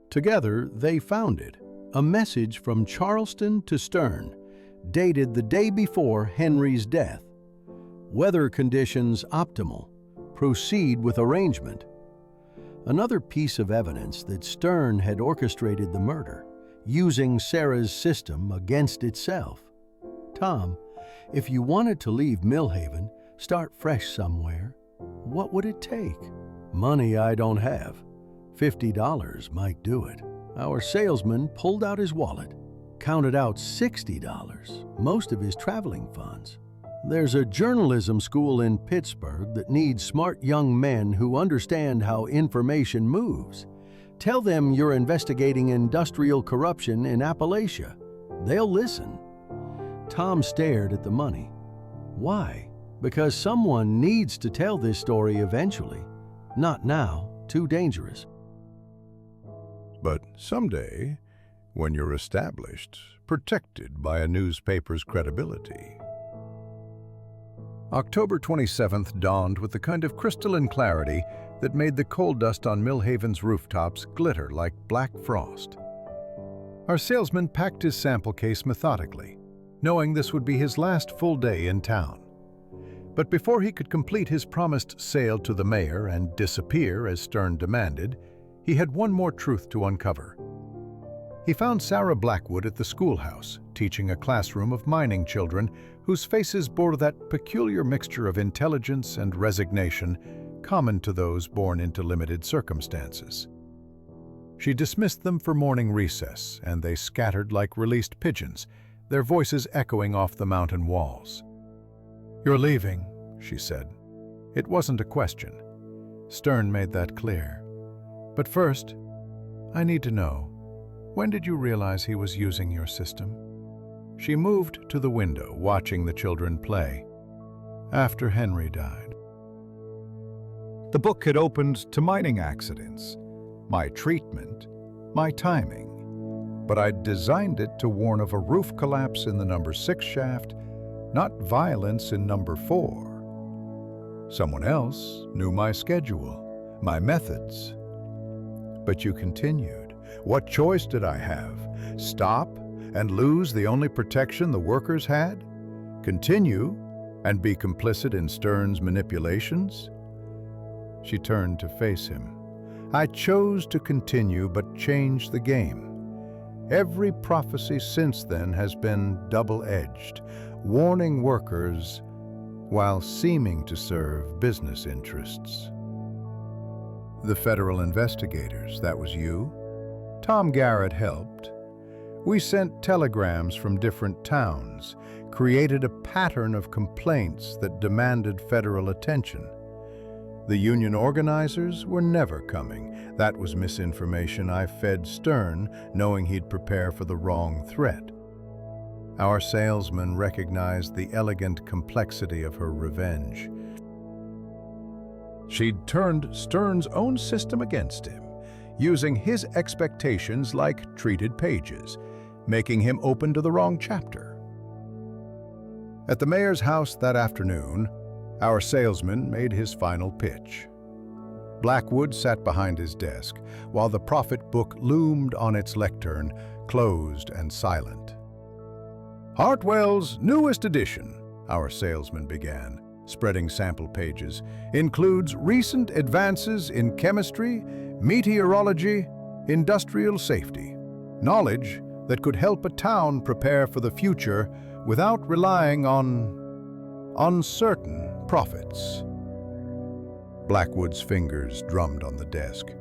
Together, they found it. A message from Charleston to Stern, dated the day before Henry's death. "Weather conditions optimal. Proceed with arrangement." Another piece of evidence that Stern had orchestrated the murder, using Sarah's system against itself. "Tom, if you wanted to leave Millhaven, start fresh somewhere, what would it take?" "Money I don't have. $50 might do it." Our salesman pulled out his wallet, counted out $60, most of his traveling funds. "There's a journalism school in Pittsburgh that needs smart young men who understand how information moves. Tell them you're investigating industrial corruption in Appalachia. They'll listen." Tom stared at the money. "Why?" "Because someone needs to tell this story eventually. Not now, too dangerous." "But someday, when you're established, protected by a newspaper's credibility." October 27th dawned with the kind of crystalline clarity that made the coal dust on Millhaven's rooftops glitter like black frost. Our salesman packed his sample case methodically, knowing this would be his last full day in town. But before he could complete his promised sale to the mayor and disappear as Stern demanded, he had one more truth to uncover. He found Sarah Blackwood at the schoolhouse, teaching a classroom of mining children whose faces bore that peculiar mixture of intelligence and resignation common to those born into limited circumstances. She dismissed them for morning recess, and they scattered like released pigeons, their voices echoing off the mountain walls. "You're leaving," she said. It wasn't a question. Stern made that clear. "But first, I need to know, when did you realize he was using your system?" She moved to the window, watching the children play. "After Henry died." The book had opened to mining accidents, my treatment, my timing. But I'd designed it to warn of a roof collapse in the number 6 shaft, not violence in number 4. Someone else knew my schedule, my methods. But you continued. What choice did I have? Stop and lose the only protection the workers had? Continue and be complicit in Stern's manipulations? She turned to face him. I chose to continue but change the game. Every prophecy since then has been double-edged, warning workers while seeming to serve business interests. The federal investigators, that was you? Tom Garrett helped. We sent telegrams from different towns, created a pattern of complaints that demanded federal attention. The union organizers were never coming. That was misinformation I fed Stern, knowing he'd prepare for the wrong threat. Our salesman recognized the elegant complexity of her revenge. She'd turned Stern's own system against him, using his expectations like treated pages, making him open to the wrong chapter. At the mayor's house that afternoon, our salesman made his final pitch. Blackwood sat behind his desk, while the prophet book loomed on its lectern, closed and silent. "Hartwell's newest edition," our salesman began, spreading sample pages, "includes recent advances in chemistry, meteorology, industrial safety, knowledge that could help a town prepare for the future without relying on uncertain profits." Blackwood's fingers drummed on the desk.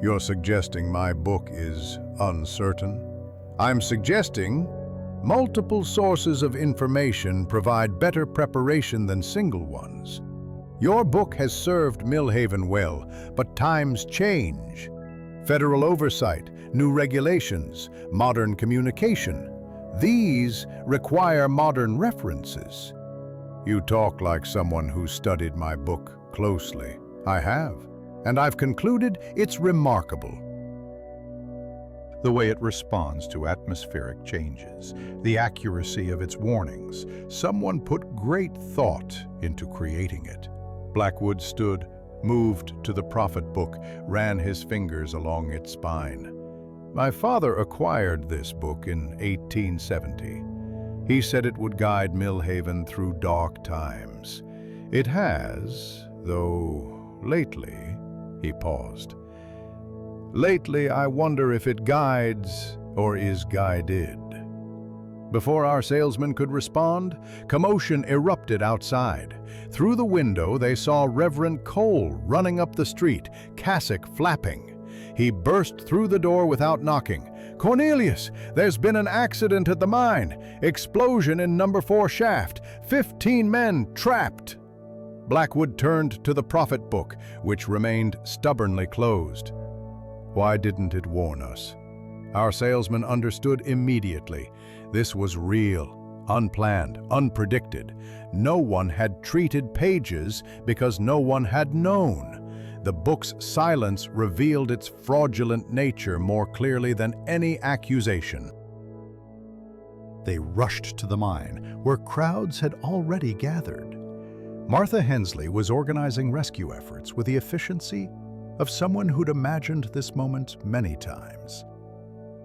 "You're suggesting my book is uncertain? I'm suggesting multiple sources of information provide better preparation than single ones. Your book has served Millhaven well, but times change. Federal oversight, new regulations, modern communication. These require modern references. You talk like someone who studied my book closely. I have, and I've concluded it's remarkable. The way it responds to atmospheric changes, the accuracy of its warnings. Someone put great thought into creating it." Blackwood stood, moved to the prophet book, ran his fingers along its spine. "My father acquired this book in 1870. He said it would guide Millhaven through dark times. It has, though lately," he paused. "Lately, I wonder if it guides or is guided." Before our salesman could respond, commotion erupted outside. Through the window, they saw Reverend Cole running up the street, cassock flapping. He burst through the door without knocking. "Cornelius, there's been an accident at the mine. Explosion in number 4 shaft. 15 men trapped." Blackwood turned to the prophet book, which remained stubbornly closed. Why didn't it warn us? Our salesman understood immediately. This was real, unplanned, unpredicted. No one had treated pages because no one had known. The book's silence revealed its fraudulent nature more clearly than any accusation. They rushed to the mine, where crowds had already gathered. Martha Hensley was organizing rescue efforts with the efficiency of someone who'd imagined this moment many times.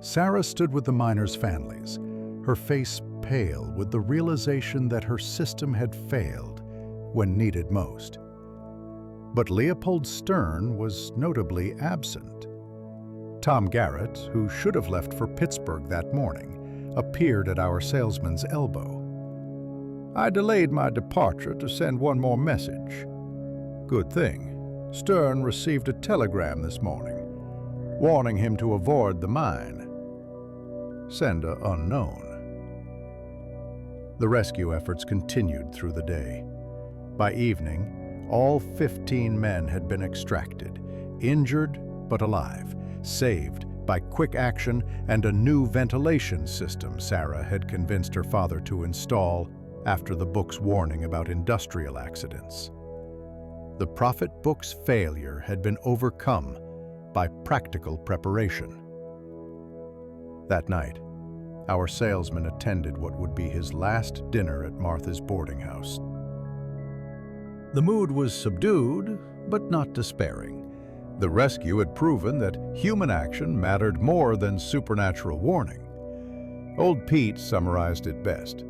Sarah stood with the miners' families, her face pale with the realization that her system had failed when needed most. But Leopold Stern was notably absent. Tom Garrett, who should have left for Pittsburgh that morning, appeared at our salesman's elbow. "I delayed my departure to send one more message." "Good thing. Stern received a telegram this morning, warning him to avoid the mine. Sender unknown." The rescue efforts continued through the day. By evening, all 15 men had been extracted, injured but alive, saved by quick action and a new ventilation system Sarah had convinced her father to install after the book's warning about industrial accidents. The prophet book's failure had been overcome by practical preparation. That night, our salesman attended what would be his last dinner at Martha's boarding house. The mood was subdued, but not despairing. The rescue had proven that human action mattered more than supernatural warning. Old Pete summarized it best.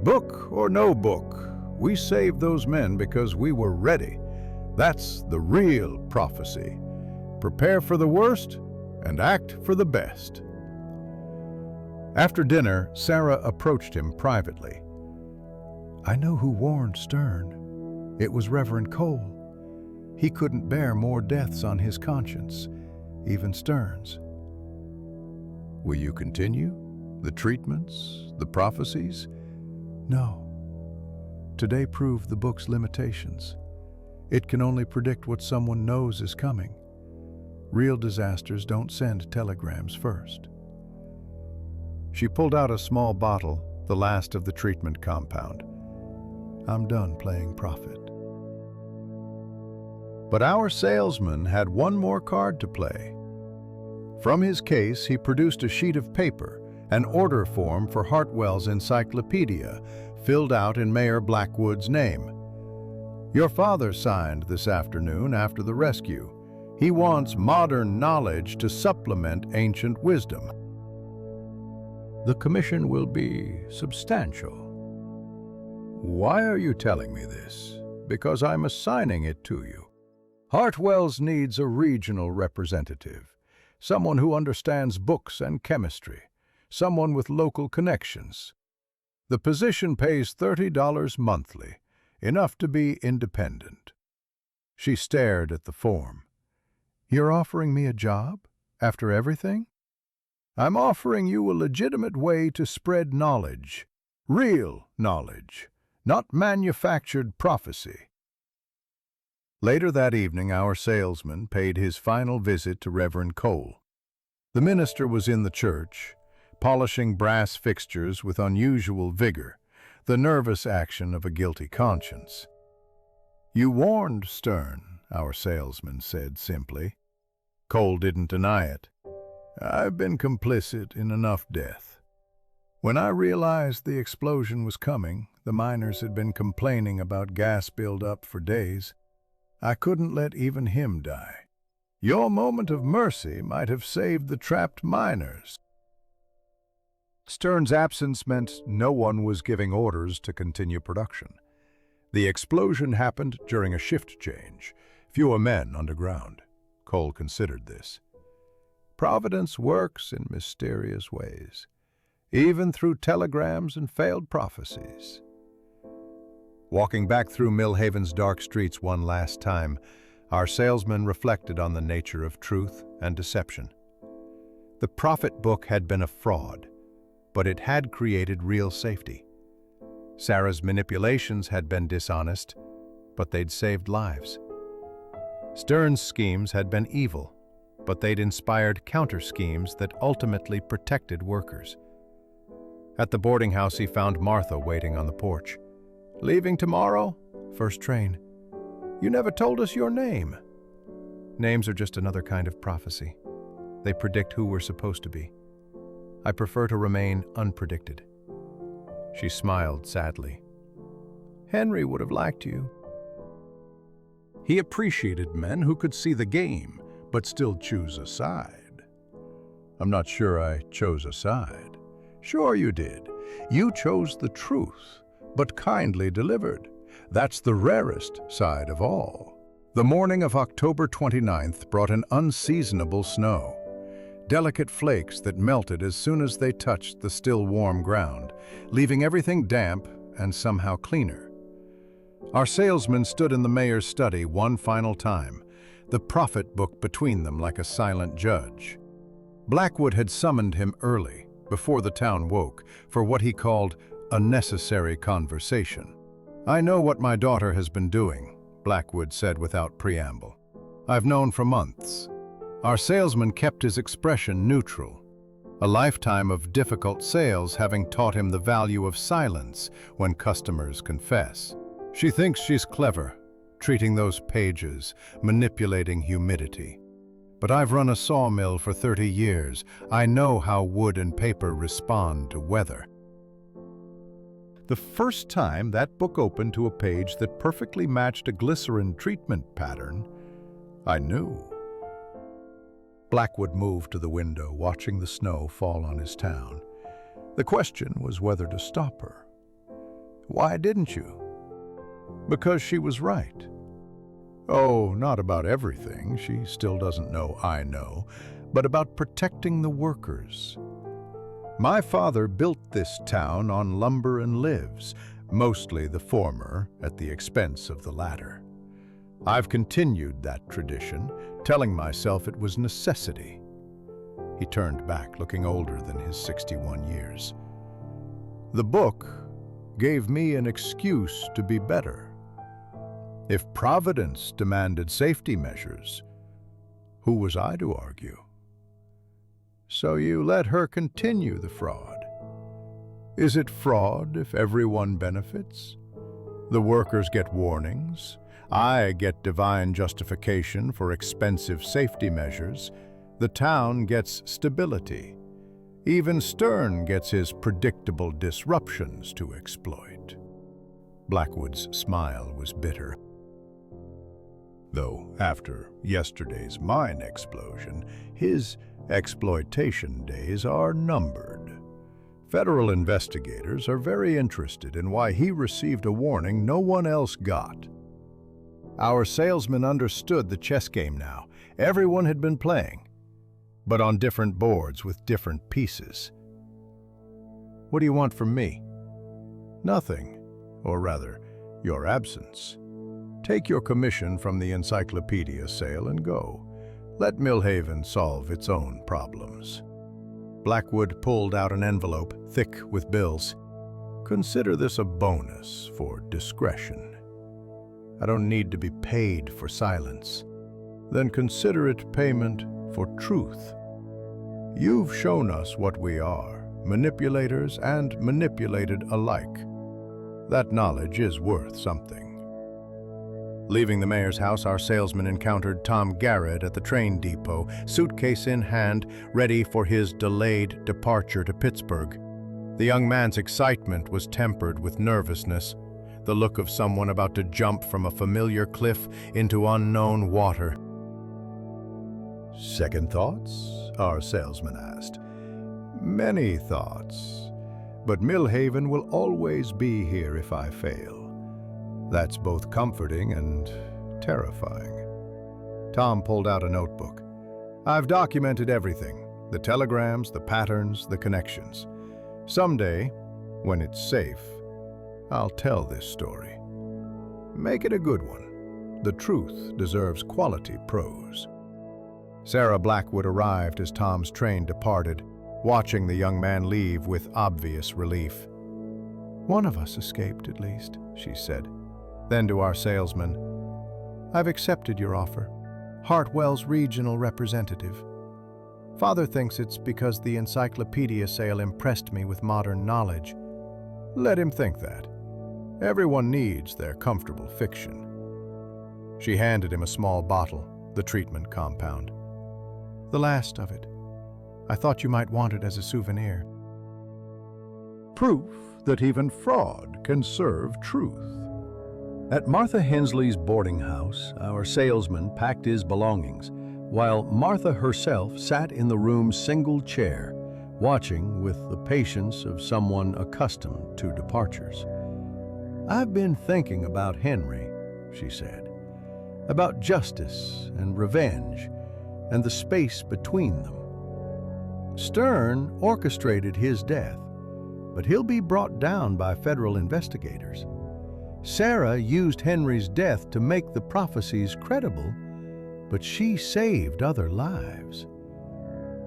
"Book or no book, we saved those men because we were ready. That's the real prophecy. Prepare for the worst and act for the best." After dinner, Sarah approached him privately. "I know who warned Stern. It was Reverend Cole. He couldn't bear more deaths on his conscience, even Stern's." "Will you continue? The treatments, the prophecies?" "No. Today proved the book's limitations. It can only predict what someone knows is coming. Real disasters don't send telegrams first." She pulled out a small bottle, the last of the treatment compound. "I'm done playing prophet." But our salesman had one more card to play. From his case, he produced a sheet of paper, an order form for Hartwell's encyclopedia, filled out in Mayor Blackwood's name. "Your father signed this afternoon after the rescue. He wants modern knowledge to supplement ancient wisdom. The commission will be substantial." "Why are you telling me this?" "Because I'm assigning it to you. Hartwell's needs a regional representative, someone who understands books and chemistry, someone with local connections. The position pays $30 monthly, enough to be independent." She stared at the form. "You're offering me a job, after everything?" "I'm offering you a legitimate way to spread knowledge, real knowledge, not manufactured prophecy." Later that evening, our salesman paid his final visit to Reverend Cole. The minister was in the church, polishing brass fixtures with unusual vigor, the nervous action of a guilty conscience. "You warned Stern," our salesman said simply. Cole didn't deny it. "I've been complicit in enough death. When I realized the explosion was coming, the miners had been complaining about gas buildup for days. I couldn't let even him die. Your moment of mercy might have saved the trapped miners." Stern's absence meant no one was giving orders to continue production. The explosion happened during a shift change, fewer men underground. Cole considered this. Providence works in mysterious ways, even through telegrams and failed prophecies. Walking back through Millhaven's dark streets one last time, our salesman reflected on the nature of truth and deception. The prophet book had been a fraud, but it had created real safety. Sarah's manipulations had been dishonest, but they'd saved lives. Stern's schemes had been evil, but they'd inspired counter-schemes that ultimately protected workers. At the boarding house, he found Martha waiting on the porch. "Leaving tomorrow? First train. You never told us your name." "Names are just another kind of prophecy. They predict who we're supposed to be. I prefer to remain unpredicted." She smiled sadly. Henry would have liked you. He appreciated men who could see the game, but still choose a side. I'm not sure I chose a side. Sure you did. You chose the truth, but kindly delivered. That's the rarest side of all. The morning of October 29th brought an unseasonable snow. Delicate flakes that melted as soon as they touched the still warm ground, leaving everything damp and somehow cleaner. Our salesman stood in the mayor's study one final time, the prophet book between them like a silent judge. Blackwood had summoned him early, before the town woke, for what he called a necessary conversation. "I know what my daughter has been doing," Blackwood said without preamble. "I've known for months." Our salesman kept his expression neutral, a lifetime of difficult sales having taught him the value of silence when customers confess. "She thinks she's clever, treating those pages, manipulating humidity. But I've run a sawmill for 30 years. I know how wood and paper respond to weather." The first time that book opened to a page that perfectly matched a glycerin treatment pattern, I knew. Blackwood moved to the window, watching the snow fall on his town. The question was whether to stop her. "Why didn't you?" "Because she was right." "Oh, not about everything. She still doesn't know I know, but about protecting the workers. My father built this town on lumber and lives, mostly the former at the expense of the latter. I've continued that tradition, telling myself it was necessity." He turned back, looking older than his 61 years. "The book gave me an excuse to be better. If Providence demanded safety measures, who was I to argue?" "So you let her continue the fraud. Is it fraud if everyone benefits? The workers get warnings. I get divine justification for expensive safety measures. The town gets stability. Even Stern gets his predictable disruptions to exploit." Blackwood's smile was bitter. Though after yesterday's mine explosion, his exploitation days are numbered. Federal investigators are very interested in why he received a warning no one else got. Our salesman understood the chess game now. Everyone had been playing, but on different boards with different pieces. "What do you want from me?" "Nothing, or rather, your absence. Take your commission from the encyclopedia sale and go. Let Millhaven solve its own problems." Blackwood pulled out an envelope, thick with bills. "Consider this a bonus for discretion. I don't need to be paid for silence. Then consider it payment for truth. You've shown us what we are, manipulators and manipulated alike. That knowledge is worth something." Leaving the mayor's house, our salesman encountered Tom Garrett at the train depot, suitcase in hand, ready for his delayed departure to Pittsburgh. The young man's excitement was tempered with nervousness, the look of someone about to jump from a familiar cliff into unknown water. "Second thoughts?" our salesman asked. "Many thoughts, but Millhaven will always be here if I fail. That's both comforting and terrifying." Tom pulled out a notebook. "I've documented everything, the telegrams, the patterns, the connections. Someday, when it's safe, I'll tell this story. Make it a good one. The truth deserves quality prose." Sarah Blackwood arrived as Tom's train departed, watching the young man leave with obvious relief. "One of us escaped, at least," she said. Then to our salesman, "I've accepted your offer. Hartwell's regional representative. Father thinks it's because the encyclopedia sale impressed me with modern knowledge. Let him think that. Everyone needs their comfortable fiction." She handed him a small bottle, the treatment compound. "The last of it. I thought you might want it as a souvenir." Proof that even fraud can serve truth. At Martha Hensley's boarding house, our salesman packed his belongings, while Martha herself sat in the room's single chair, watching with the patience of someone accustomed to departures. "I've been thinking about Henry," she said, "about justice and revenge and the space between them. Stern orchestrated his death, but he'll be brought down by federal investigators. Sarah used Henry's death to make the prophecies credible, but she saved other lives.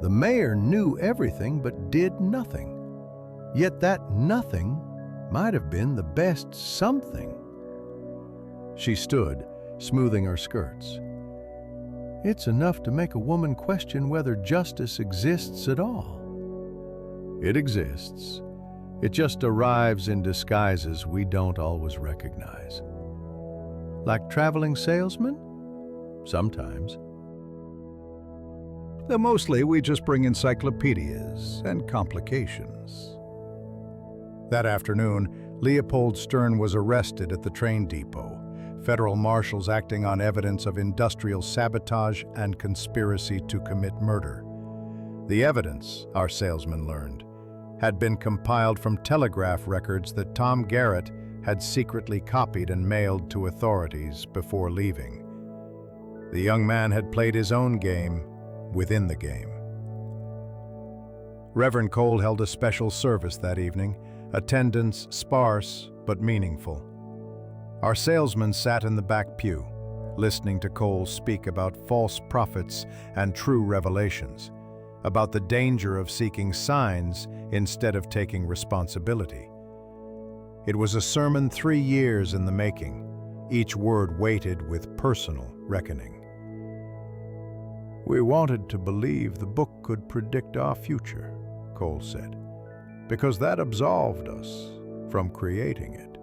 The mayor knew everything but did nothing. Yet that nothing might have been the best something." She stood, smoothing her skirts. "It's enough to make a woman question whether justice exists at all." "It exists. It just arrives in disguises we don't always recognize." "Like traveling salesmen?" "Sometimes." Mostly we just bring encyclopedias and complications. That afternoon, Leopold Stern was arrested at the train depot, federal marshals acting on evidence of industrial sabotage and conspiracy to commit murder. The evidence, our salesman learned, had been compiled from telegraph records that Tom Garrett had secretly copied and mailed to authorities before leaving. The young man had played his own game within the game. Reverend Cole held a special service that evening, attendance sparse but meaningful. Our salesman sat in the back pew, listening to Cole speak about false prophets and true revelations, about the danger of seeking signs instead of taking responsibility. It was a sermon 3 years in the making, each word weighted with personal reckoning. "We wanted to believe the book could predict our future," Cole said, "because that absolved us from creating it.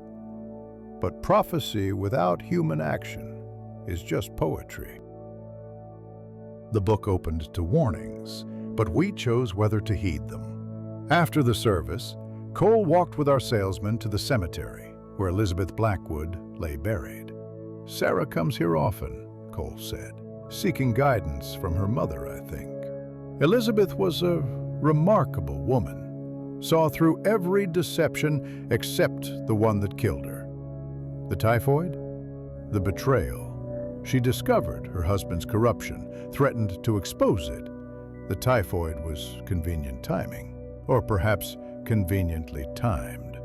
But prophecy without human action is just poetry." The book opened to warnings, but we chose whether to heed them. After the service, Cole walked with our salesman to the cemetery, where Elizabeth Blackwood lay buried. "Sarah comes here often," Cole said, "seeking guidance from her mother, I think. Elizabeth was a remarkable woman, saw through every deception except the one that killed her. The typhoid? The betrayal. She discovered her husband's corruption, threatened to expose it. The typhoid was convenient timing, or perhaps conveniently timed."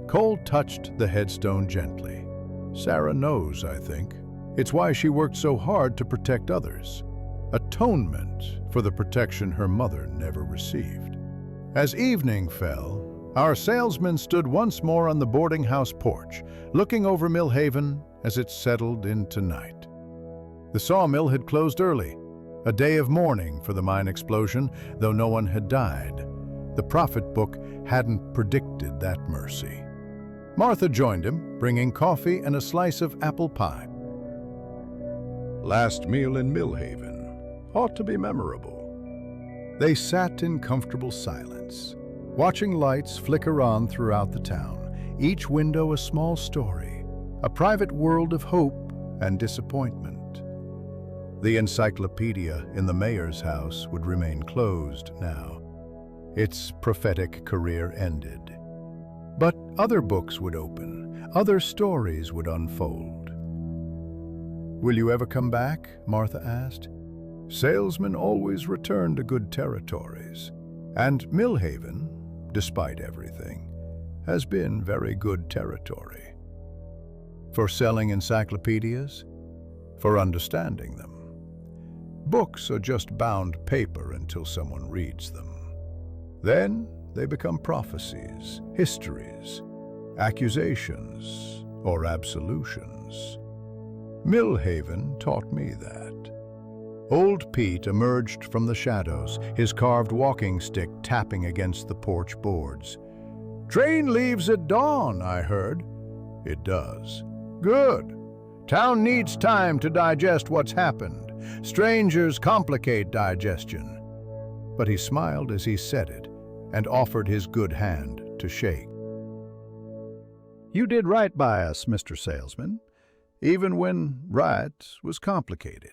Cole touched the headstone gently. "Sarah knows, I think. It's why she worked so hard to protect others. Atonement for the protection her mother never received." As evening fell, our salesman stood once more on the boarding house porch, looking over Millhaven as it settled into night. The sawmill had closed early, a day of mourning for the mine explosion, though no one had died. The prophet book hadn't predicted that mercy. Martha joined him, bringing coffee and a slice of apple pie. "Last meal in Millhaven. Ought to be memorable." They sat in comfortable silence, watching lights flicker on throughout the town, each window a small story, a private world of hope and disappointment. The encyclopedia in the mayor's house would remain closed now. Its prophetic career ended. But other books would open, other stories would unfold. "Will you ever come back?" Martha asked. Salesmen always return to good territories, and Millhaven, despite everything, has been very good territory. For selling encyclopedias, for understanding them. Books are just bound paper until someone reads them. Then they become prophecies, histories, accusations, or absolutions. Millhaven taught me that. Old Pete emerged from the shadows, his carved walking stick tapping against the porch boards. "Train leaves at dawn, I heard." "It does." "Good. Town needs time to digest what's happened. Strangers complicate digestion." But he smiled as he said it and offered his good hand to shake. "You did right by us, Mr. Salesman. even when right was complicated.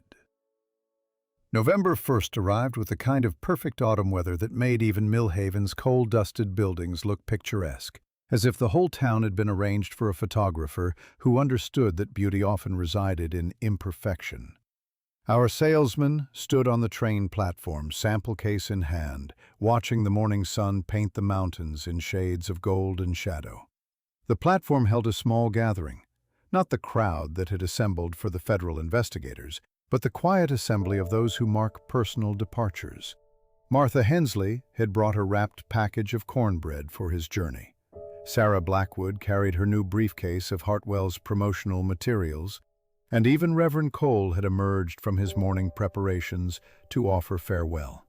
November 1st arrived with the kind of perfect autumn weather that made even Millhaven's coal-dusted buildings look picturesque, as if the whole town had been arranged for a photographer who understood that beauty often resided in imperfection. Our salesman stood on the train platform, sample case in hand, watching the morning sun paint the mountains in shades of gold and shadow. The platform held a small gathering, not the crowd that had assembled for the federal investigators, but the quiet assembly of those who mark personal departures. Martha Hensley had brought a wrapped package of cornbread for his journey. Sarah Blackwood carried her new briefcase of Hartwell's promotional materials, and even Reverend Cole had emerged from his morning preparations to offer farewell.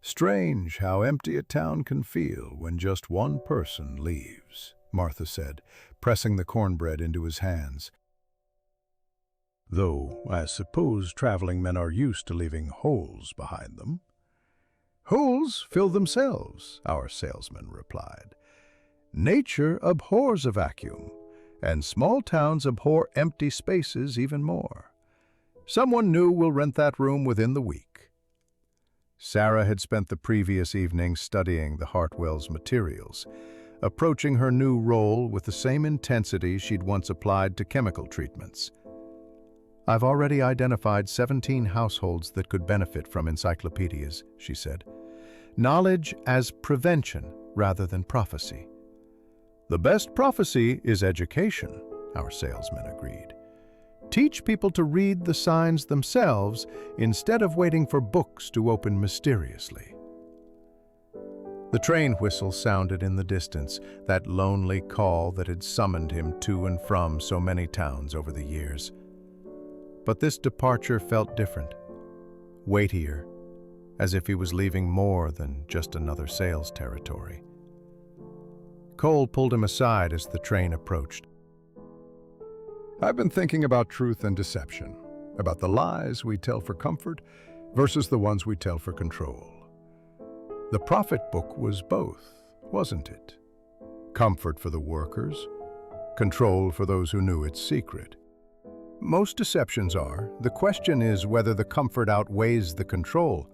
"Strange how empty a town can feel when just one person leaves," Martha said, pressing the cornbread into his hands. "Though I suppose traveling men are used to leaving holes behind them." "Holes fill themselves," our salesman replied. "Nature abhors a vacuum, and small towns abhor empty spaces even more. Someone new will rent that room within the week." Sarah had spent the previous evening studying the Hartwell's materials, approaching her new role with the same intensity she'd once applied to chemical treatments. "I've already identified 17 households that could benefit from encyclopedias," she said. "Knowledge as prevention rather than prophecy." "The best prophecy is education," our salesman agreed. "Teach people to read the signs themselves instead of waiting for books to open mysteriously." The train whistle sounded in the distance, that lonely call that had summoned him to and from so many towns over the years. But this departure felt different, weightier, as if he was leaving more than just another sales territory. Cole pulled him aside as the train approached. I've been thinking about truth and deception, about the lies we tell for comfort versus the ones we tell for control. The prophet book was both, wasn't it? Comfort for the workers, control for those who knew its secret. Most deceptions are. The question is whether the comfort outweighs the control.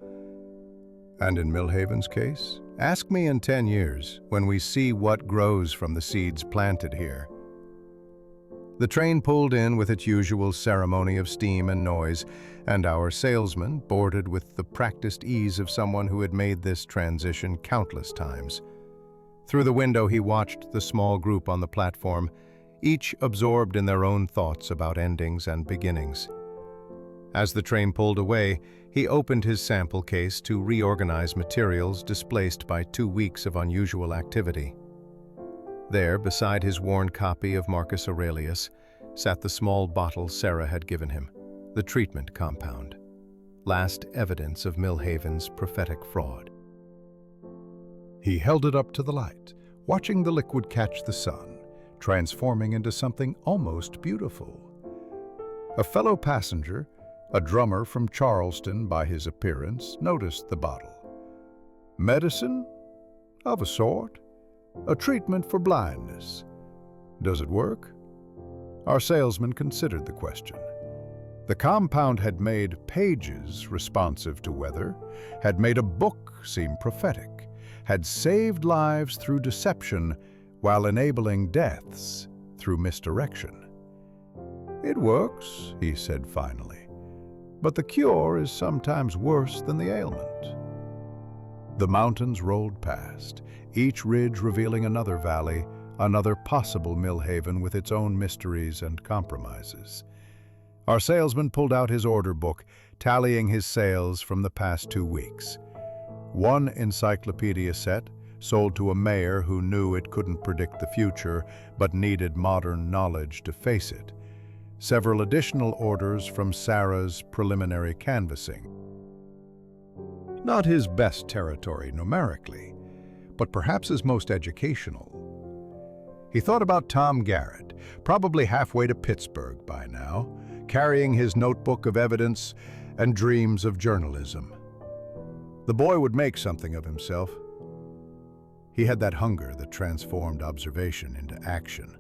And in Millhaven's case, ask me in 10 years, when we see what grows from the seeds planted here. The train pulled in with its usual ceremony of steam and noise, and our salesman boarded with the practiced ease of someone who had made this transition countless times. Through the window he watched the small group on the platform, each absorbed in their own thoughts about endings and beginnings. As the train pulled away, he opened his sample case to reorganize materials displaced by 2 weeks of unusual activity. There, beside his worn copy of Marcus Aurelius, sat the small bottle Sarah had given him, the treatment compound, last evidence of Millhaven's prophetic fraud. He held it up to the light, watching the liquid catch the sun, transforming into something almost beautiful. A fellow passenger, a drummer from Charleston by his appearance, noticed the bottle. "Medicine? Of a sort. A treatment for blindness. Does it work?" Our salesman considered the question. The compound had made pages responsive to weather, had made a book seem prophetic, had saved lives through deception while enabling deaths through misdirection. "It works," he said finally. "But the cure is sometimes worse than the ailment." The mountains rolled past, each ridge revealing another valley, another possible Millhaven with its own mysteries and compromises. Our salesman pulled out his order book, tallying his sales from the past 2 weeks. 1 encyclopedia set, sold to a mayor who knew it couldn't predict the future but needed modern knowledge to face it. Several additional orders from Sarah's preliminary canvassing. Not his best territory numerically, but perhaps his most educational. He thought about Tom Garrett, probably halfway to Pittsburgh by now, carrying his notebook of evidence and dreams of journalism. The boy would make something of himself. He had that hunger that transformed observation into action.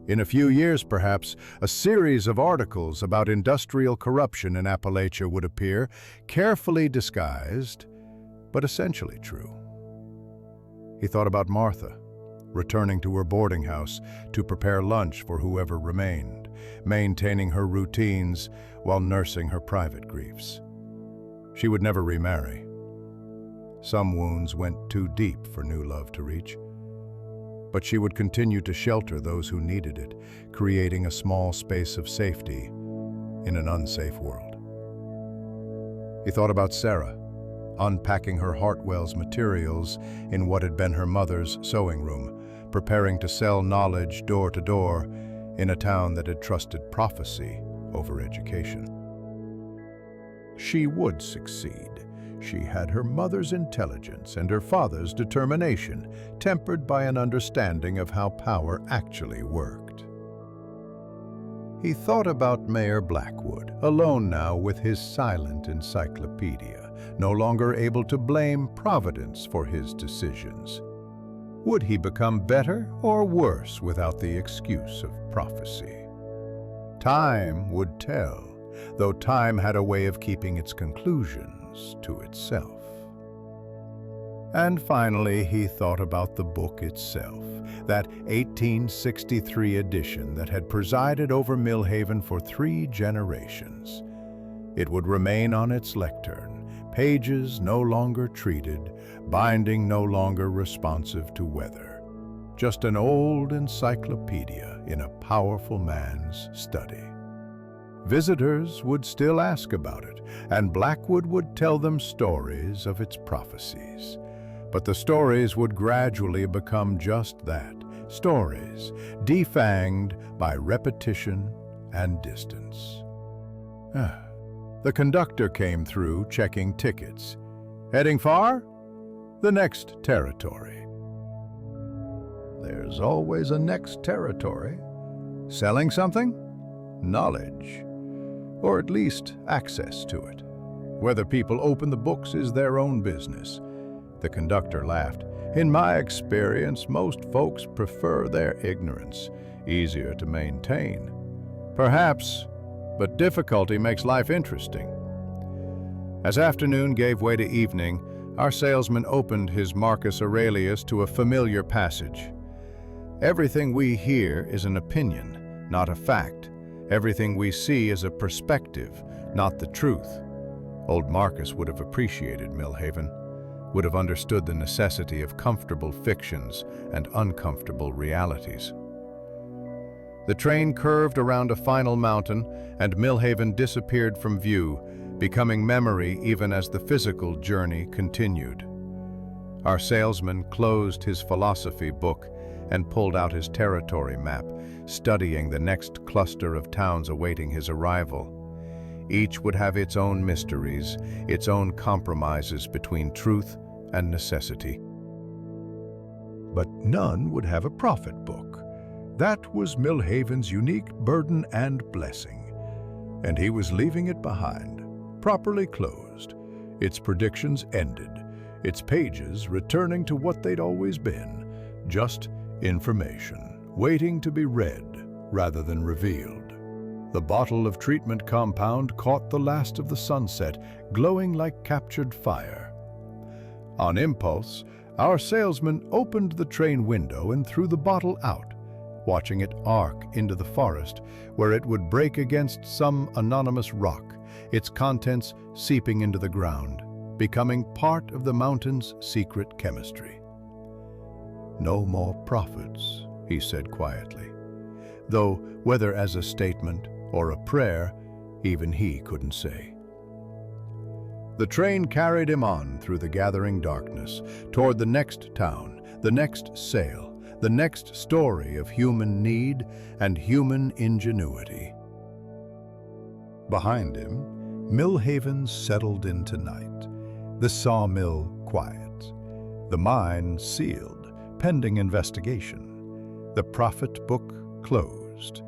In a few years, perhaps, a series of articles about industrial corruption in Appalachia would appear, carefully disguised, but essentially true. He thought about Martha, returning to her boarding house to prepare lunch for whoever remained, maintaining her routines while nursing her private griefs. She would never remarry. Some wounds went too deep for new love to reach. But she would continue to shelter those who needed it, creating a small space of safety in an unsafe world. He thought about Sarah, unpacking her Hartwell's materials in what had been her mother's sewing room, preparing to sell knowledge door to door in a town that had trusted prophecy over education. She would succeed. She had her mother's intelligence and her father's determination, tempered by an understanding of how power actually worked. He thought about Mayor Blackwood, alone now with his silent encyclopedia, no longer able to blame Providence for his decisions. Would he become better or worse without the excuse of prophecy? Time would tell, though time had a way of keeping its conclusions to itself. And finally, he thought about the book itself, that 1863 edition that had presided over Millhaven for 3 generations. It would remain on its lectern, pages no longer treated, binding no longer responsive to weather. Just an old encyclopedia in a powerful man's study. Visitors would still ask about it, and Blackwood would tell them stories of its prophecies. But the stories would gradually become just that, stories, defanged by repetition and distance. The conductor came through, checking tickets. Heading far? The next territory. There's always a next territory. Selling something? Knowledge. Or at least access to it. Whether people open the books is their own business. The conductor laughed. In my experience, most folks prefer their ignorance. Easier to maintain. Perhaps, but difficulty makes life interesting. As afternoon gave way to evening, our salesman opened his Marcus Aurelius to a familiar passage. Everything we hear is an opinion, not a fact. Everything we see is a perspective, not the truth. Old Marcus would have appreciated Millhaven, would have understood the necessity of comfortable fictions and uncomfortable realities. The train curved around a final mountain, and Millhaven disappeared from view, becoming memory even as the physical journey continued. Our salesman closed his philosophy book and pulled out his territory map, studying the next cluster of towns awaiting his arrival. Each would have its own mysteries, its own compromises between truth and necessity. But none would have a prophet book. That was Millhaven's unique burden and blessing, and he was leaving it behind, properly closed, its predictions ended, its pages returning to what they'd always been, just information, waiting to be read rather than revealed. The bottle of treatment compound caught the last of the sunset, glowing like captured fire. On impulse, our salesman opened the train window and threw the bottle out, watching it arc into the forest, where it would break against some anonymous rock, its contents seeping into the ground, becoming part of the mountain's secret chemistry. "No more prophets," he said quietly, though whether as a statement or a prayer, even he couldn't say. The train carried him on through the gathering darkness, toward the next town, the next sale, the next story of human need and human ingenuity. Behind him, Millhaven settled into night, the sawmill quiet, the mine sealed, pending investigation, the prophet book closed,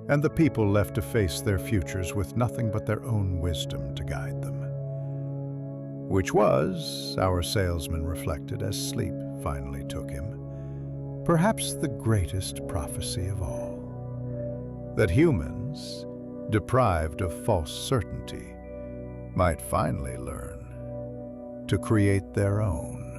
and the people left to face their futures with nothing but their own wisdom to guide them. Which was, our salesman reflected as sleep finally took him, perhaps the greatest prophecy of all. that humans, deprived of false certainty, might finally learn to create their own.